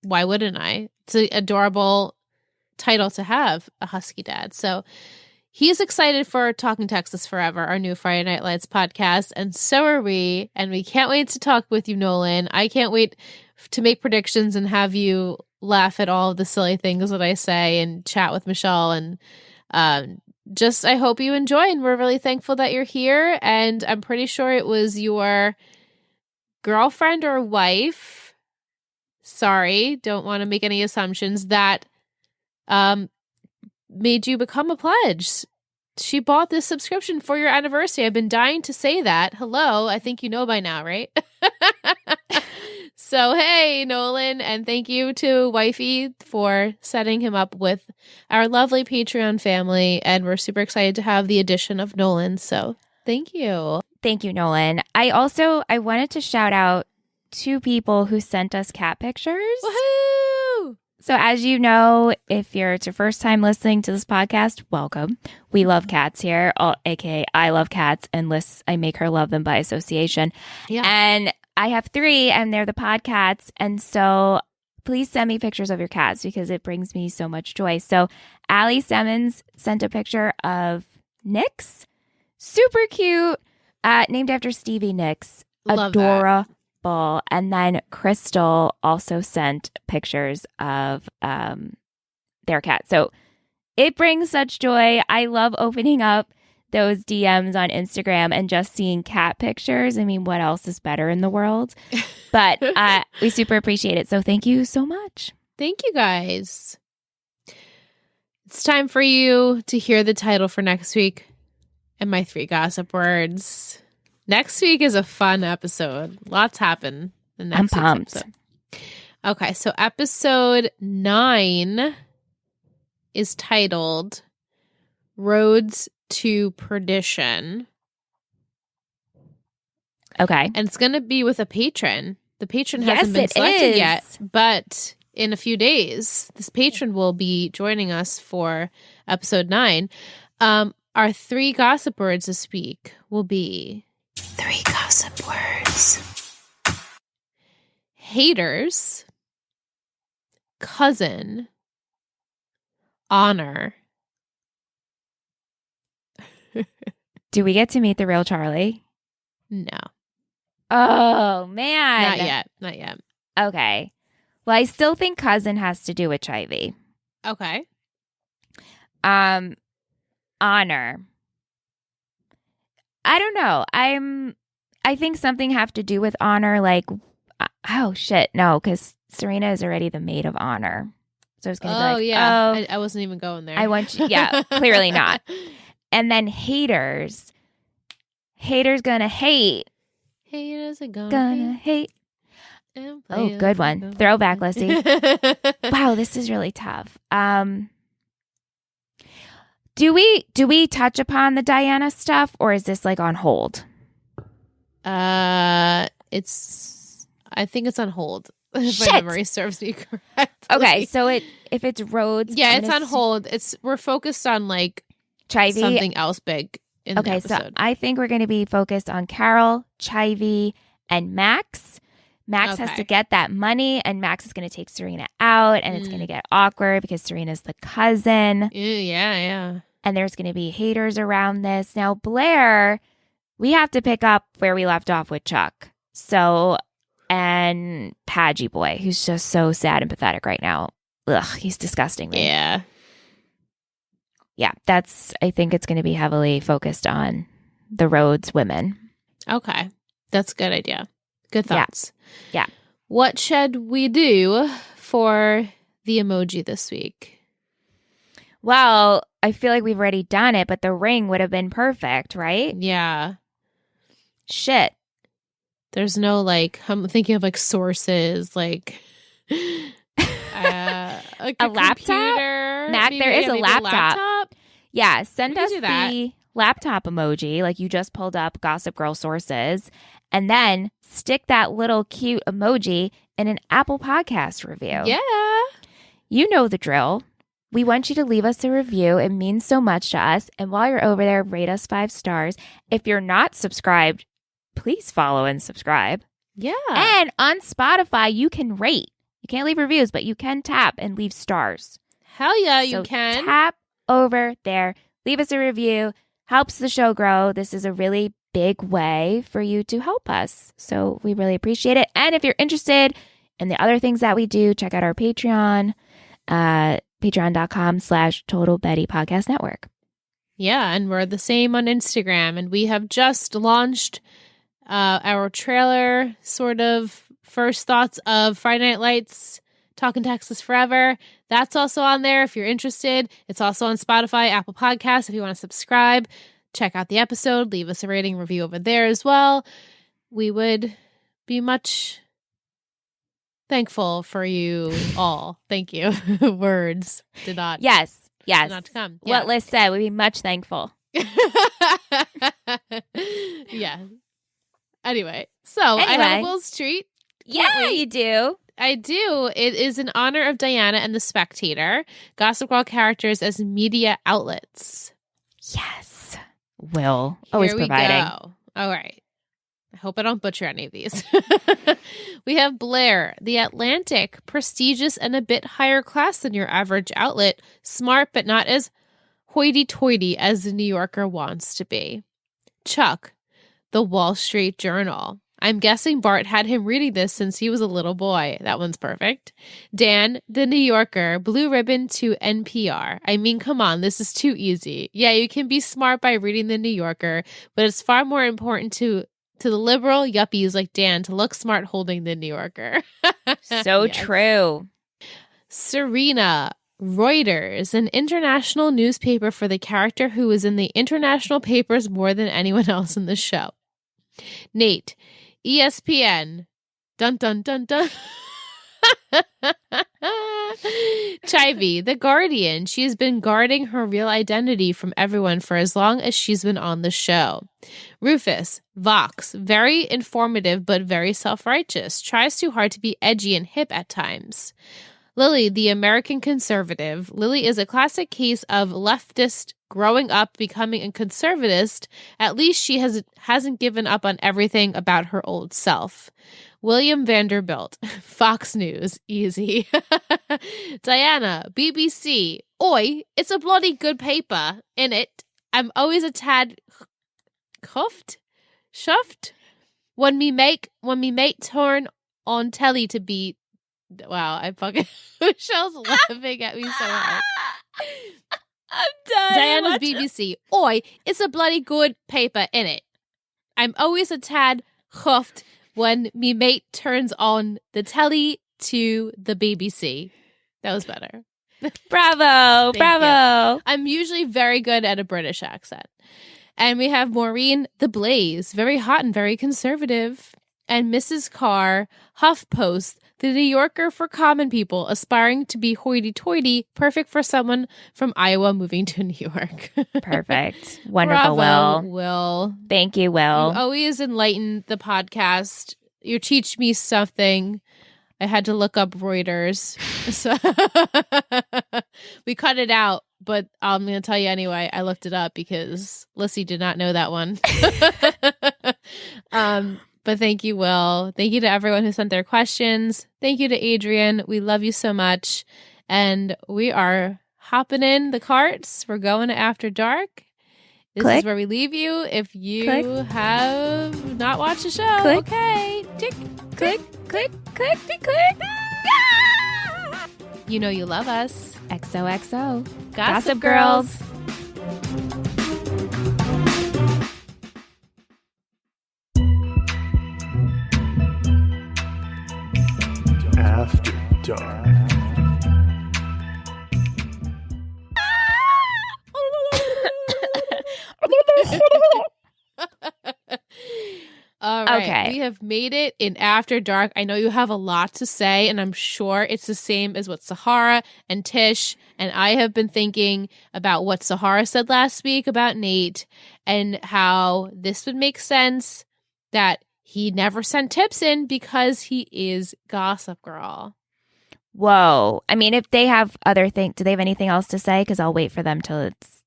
why wouldn't I? It's an adorable title to have, a husky dad. So he's excited for Talking Texas Forever, our new Friday Night Lights podcast, and so are we, and we can't wait to talk with you, Nolan. I can't wait to make predictions and have you laugh at all of the silly things that I say and chat with Michelle, and just I hope you enjoy, and we're really thankful that you're here, and I'm pretty sure it was your girlfriend or wife, sorry, don't want to make any assumptions, that made you become a pledge. She bought this subscription for your anniversary. I've been dying to say that. Hello, I think you know by now, right? So, hey, Nolan, and thank you to Wifey for setting him up with our lovely Patreon family, and we're super excited to have the addition of Nolan, so thank you. Thank you, Nolan. I wanted to shout out 2 people who sent us cat pictures. Woohoo! So as you know, if it's your first time listening to this podcast, welcome. We love cats here, aka I love cats, and Liz, I make her love them by association. Yeah. And I have 3, and they're the podcats. And so please send me pictures of your cats because it brings me so much joy. So Allie Simmons sent a picture of Nix. Super cute. Named after Stevie Nicks. Love Adorable. And then Crystal also sent pictures of their cat. So it brings such joy. I love opening up those DMs on Instagram and just seeing cat pictures. I mean, what else is better in the world? But we super appreciate it. So thank you so much. Thank you, guys. It's time for you to hear the title for next week and my 3 gossip words. Next week is a fun episode. Lots happen in next I'm pumped. Episode. Okay, so episode 9 is titled Roads to Perdition. Okay. And it's going to be with a patron. The patron hasn't been selected yet, but in a few days, this patron will be joining us for episode 9. Our 3 gossip words this week will be 3 gossip words. Haters, cousin, honor. Do we get to meet the real Charlie? No. Oh, man. Not yet. Okay. Well, I still think cousin has to do with HIV. Okay. Honor. I don't know. I think something have to do with honor, like, oh, shit, no, because Serena is already the maid of honor. So I was going to be like, yeah. I wasn't even going there. I want you, yeah, clearly not. And then haters. Haters gonna hate. Haters are gonna hate. Oh, good one. Throwback, Lissy. Wow, this is really tough. Do we touch upon the Diana stuff, or is this like on hold? I think it's on hold. If my memory serves me correctly. Okay, so if it's roads, yeah, it's on hold. We're focused on like Chivy, something else big in the episode. So I think we're going to be focused on Carol, Chivy, and Max, Max has to get that money, and Max is going to take Serena out, and it's going to get awkward because Serena's the cousin. Yeah. And there's going to be haters around this. Now, Blair, we have to pick up where we left off with Chuck. So, and Padgy Boy, who's just so sad and pathetic right now. Ugh, he's disgusting me. Yeah. Yeah, I think it's going to be heavily focused on the Rhodes women. Okay. That's a good idea. Good thoughts. Yeah. What should we do for the emoji this week? Well, I feel like we've already done it, but the ring would have been perfect, right? Yeah. Shit. There's no I'm thinking of sources, a laptop? Mac, there is a laptop. Yeah, send us the laptop emoji, like you just pulled up Gossip Girl sources, and then stick that little cute emoji in an Apple Podcast review. Yeah. You know the drill. We want you to leave us a review. It means so much to us. And while you're over there, rate us 5 stars. If you're not subscribed, please follow and subscribe. Yeah. And on Spotify, you can rate. You can't leave reviews, but you can tap and leave stars. Hell yeah, so you can. Tap over there. Leave us a review. Helps the show grow. This is a really big way for you to help us. So we really appreciate it. And if you're interested in the other things that we do, check out our Patreon, patreon.com/Total Betty Podcast Network. Yeah, and we're the same on Instagram. And we have just launched our trailer, sort of first thoughts of Friday Night Lights, Talking Texas Forever. That's also on there if you're interested. It's also on Spotify, Apple Podcasts if you want to subscribe. Check out the episode. Leave us a rating review over there as well. We would be much thankful for you all. Thank you. Words did not. Yes. Did not come. Yeah. What Liz said, we'd be much thankful. Yeah. Anyway, I have a little treat. Yeah, you do. I do. It is in honor of Diana and the Spectator, Gossip Girl characters as media outlets. Yes. Will. Always providing. Go. All right. I hope I don't butcher any of these. We have Blair, The Atlantic, prestigious and a bit higher class than your average outlet, smart but not as hoity-toity as the New Yorker wants to be. Chuck, The Wall Street Journal. I'm guessing Bart had him reading this since he was a little boy. That one's perfect. Dan, The New Yorker, blue ribbon to NPR. I mean, come on, this is too easy. Yeah, you can be smart by reading The New Yorker, but it's far more important to the liberal yuppies like Dan to look smart holding The New Yorker. So yes. True. Serena, Reuters, an international newspaper for the character who is in the international papers more than anyone else in the show. Nate, ESPN. Dun dun dun dun. Chivy, The Guardian. She has been guarding her real identity from everyone for as long as she's been on the show. Rufus, Vox. Very informative but very self-righteous. Tries too hard to be edgy and hip at times. Lily, The American Conservative. Lily is a classic case of leftist growing up, becoming a conservatist. At least she hasn't given up on everything about her old self. William Vanderbilt, Fox News, easy. Diana, BBC. Oi, it's a bloody good paper, innit? I'm always a tad shuffed when me mate turn on telly to be. Wow, I fucking Michelle's laughing at me so hard. I'm done. Diana's BBC. Oi, it's a bloody good paper, innit? I'm always a tad huffed when me mate turns on the telly to the BBC. That was better. Bravo. Bravo. You. I'm usually very good at a British accent. And we have Maureen, The Blaze, very hot and very conservative. And Mrs. Carr, HuffPost, The New Yorker for common people, aspiring to be hoity-toity, perfect for someone from Iowa moving to New York. Perfect. Wonderful, Bravo, Will. Thank you, Will. You always enlighten the podcast. You teach me something. I had to look up Reuters. So we cut it out, but I'm going to tell you anyway. I looked it up because Lissy did not know that one. But thank you, Will. Thank you to everyone who sent their questions. Thank you to Adrian. We love you so much. And we are hopping in the carts. We're going to After Dark. This is where we leave you if you have not watched the show. Okay. Tick, click, click, click, click, click. Ah! You know you love us. XOXO. Gossip Girls. After Dark. All right. Okay. We have made it in After Dark. I know you have a lot to say, and I'm sure it's the same as what Sahara and Tish and I have been thinking about what Sahara said last week about Nate and how this would make sense that he never sent tips in because he is Gossip Girl. Whoa. I mean, if they have other things, do they have anything else to say? Because I'll wait for them till it's...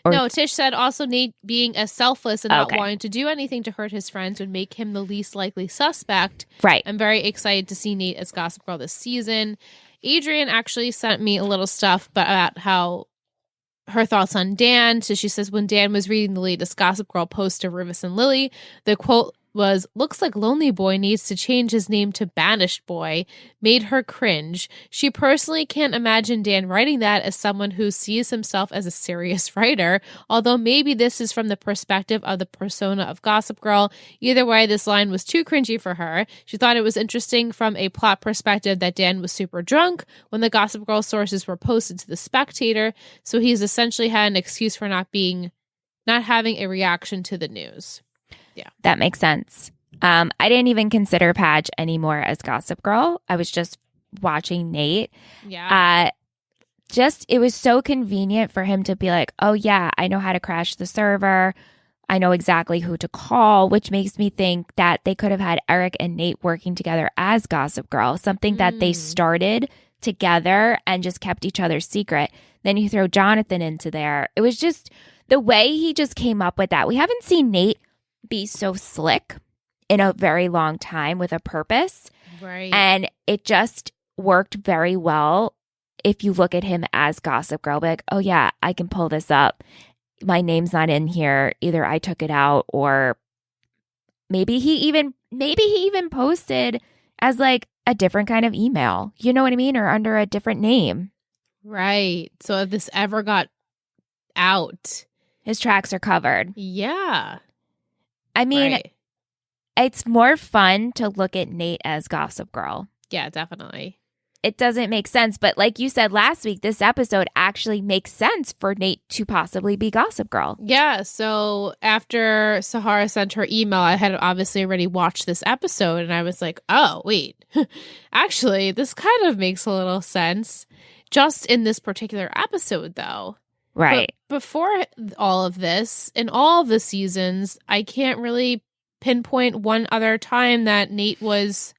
No, Tish said also Nate being as selfless and not wanting to do anything to hurt his friends would make him the least likely suspect. Right. I'm very excited to see Nate as Gossip Girl this season. Adrian actually sent me a little stuff about how her thoughts on Dan. So she says when Dan was reading the latest Gossip Girl post of Rivers and Lily, the quote was, "Looks like Lonely Boy needs to change his name to Banished Boy," made her cringe. She personally can't imagine Dan writing that as someone who sees himself as a serious writer, although maybe this is from the perspective of the persona of Gossip Girl. Either way, this line was too cringy for her. She thought it was interesting from a plot perspective that Dan was super drunk when the Gossip Girl sources were posted to The Spectator, so he's essentially had an excuse for not having a reaction to the news. Yeah, that makes sense. I didn't even consider Padge anymore as Gossip Girl. I was just watching Nate. Yeah. It was so convenient for him to be like, oh yeah, I know how to crash the server. I know exactly who to call, which makes me think that they could have had Eric and Nate working together as Gossip Girl, something that they started together and just kept each other's secret. Then you throw Jonathan into there. It was just the way he just came up with that. We haven't seen Nate be so slick in a very long time with a purpose. Right. And it just worked very well if you look at him as Gossip Girl. Like, oh yeah, I can pull this up. My name's not in here. Either I took it out or maybe he even posted as like a different kind of email. You know what I mean? Or under a different name. Right. So if this ever got out, his tracks are covered. Yeah. I mean, It's more fun to look at Nate as Gossip Girl. Yeah, definitely. It doesn't make sense. But like you said last week, this episode actually makes sense for Nate to possibly be Gossip Girl. Yeah. So after Sahara sent her email, I had obviously already watched this episode and I was like, oh, wait, actually, this kind of makes a little sense just in this particular episode, though. Right. But before all of this, in all of the seasons, I can't really pinpoint one other time that Nate was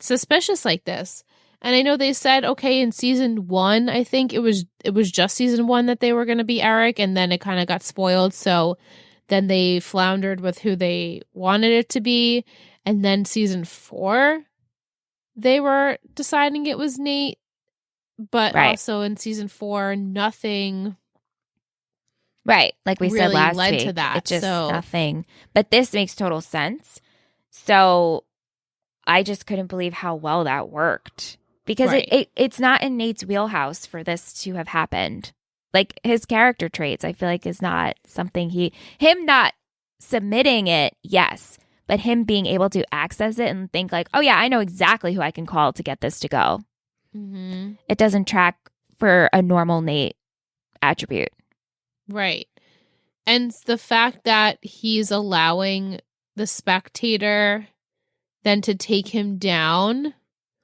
suspicious like this. And I know they said, okay, in season 1, I think it was just season 1 that they were going to be Eric, and then it kind of got spoiled. So then they floundered with who they wanted it to be. And then season 4, they were deciding it was Nate. But also in season 4, nothing. Right. Like we said last led week. To that. It's just nothing. But this makes total sense. So I just couldn't believe how well that worked. Because it's not in Nate's wheelhouse for this to have happened. Like his character traits, I feel like is not something him not submitting it, yes. But him being able to access it and think like, oh yeah, I know exactly who I can call to get this to go. Mm-hmm. It doesn't track for a normal Nate attribute. Right. And the fact that he's allowing the Spectator then to take him down.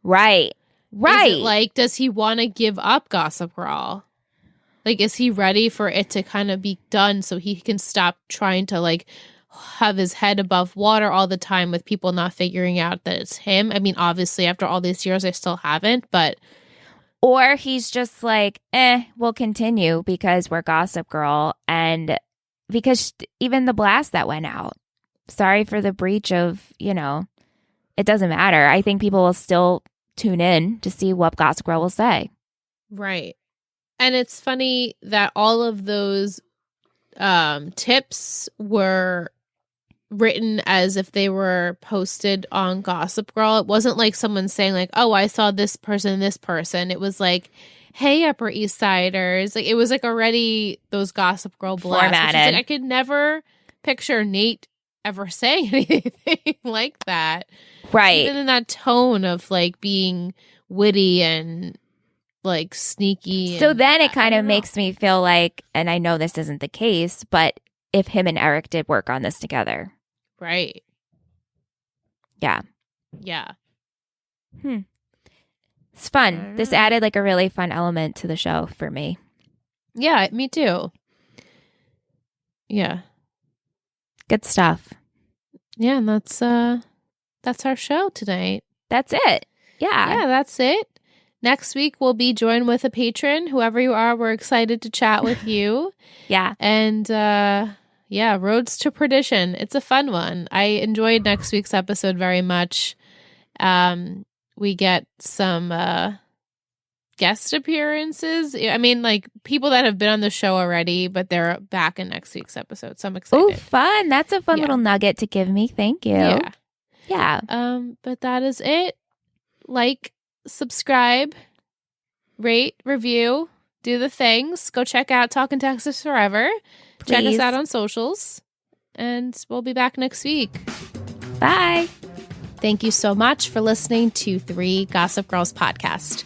Right. Right. Is it like, does he want to give up Gossip Girl? Like, is he ready for it to kind of be done so he can stop trying to like have his head above water all the time with people not figuring out that it's him? I mean, obviously, after all these years, I still haven't, but... Or he's just like, we'll continue because we're Gossip Girl and because even the blast that went out. sorry for the breach of, it doesn't matter. I think people will still tune in to see what Gossip Girl will say. Right. And it's funny that all of those tips were written as if they were posted on Gossip Girl. It wasn't like someone saying like, oh, I saw this person. It was like, hey, Upper East Siders. Like, it was like already those Gossip Girl blasts. Formatted. Like, I could never picture Nate ever saying anything like that. Right. Even in that tone of like being witty and like sneaky. So then it kind of makes me feel like, and I know this isn't the case, but if him and Eric did work on this together. Right. Yeah. Yeah. It's fun. This added like a really fun element to the show for me. Yeah, me too. Yeah. Good stuff. Yeah, and that's our show tonight. That's it. Yeah. Yeah, that's it. Next week, we'll be joined with a patron. Whoever you are, we're excited to chat with you. Yeah. And Roads to Perdition. It's a fun one. I enjoyed next week's episode very much. We get some guest appearances. I mean, like people that have been on the show already, but they're back in next week's episode. So I'm excited. Oh, fun. That's a fun little nugget to give me. Thank you. Yeah. But that is it. Like, subscribe, rate, review, do the things. Go check out Talking Texas Forever. Please. Check us out on socials. And we'll be back next week. Bye. Thank you so much for listening to 3 Gossip Girls Podcast.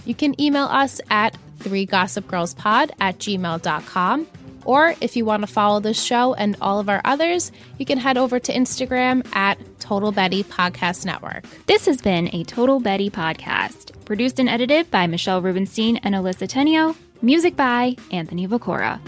You can email us at 3gossipgirlspod@gmail.com. Or if you want to follow this show and all of our others, you can head over to Instagram at Total Betty Podcast Network. This has been a Total Betty podcast, produced and edited by Michelle Rubenstein and Alyssa Tenio, music by Anthony Vicora.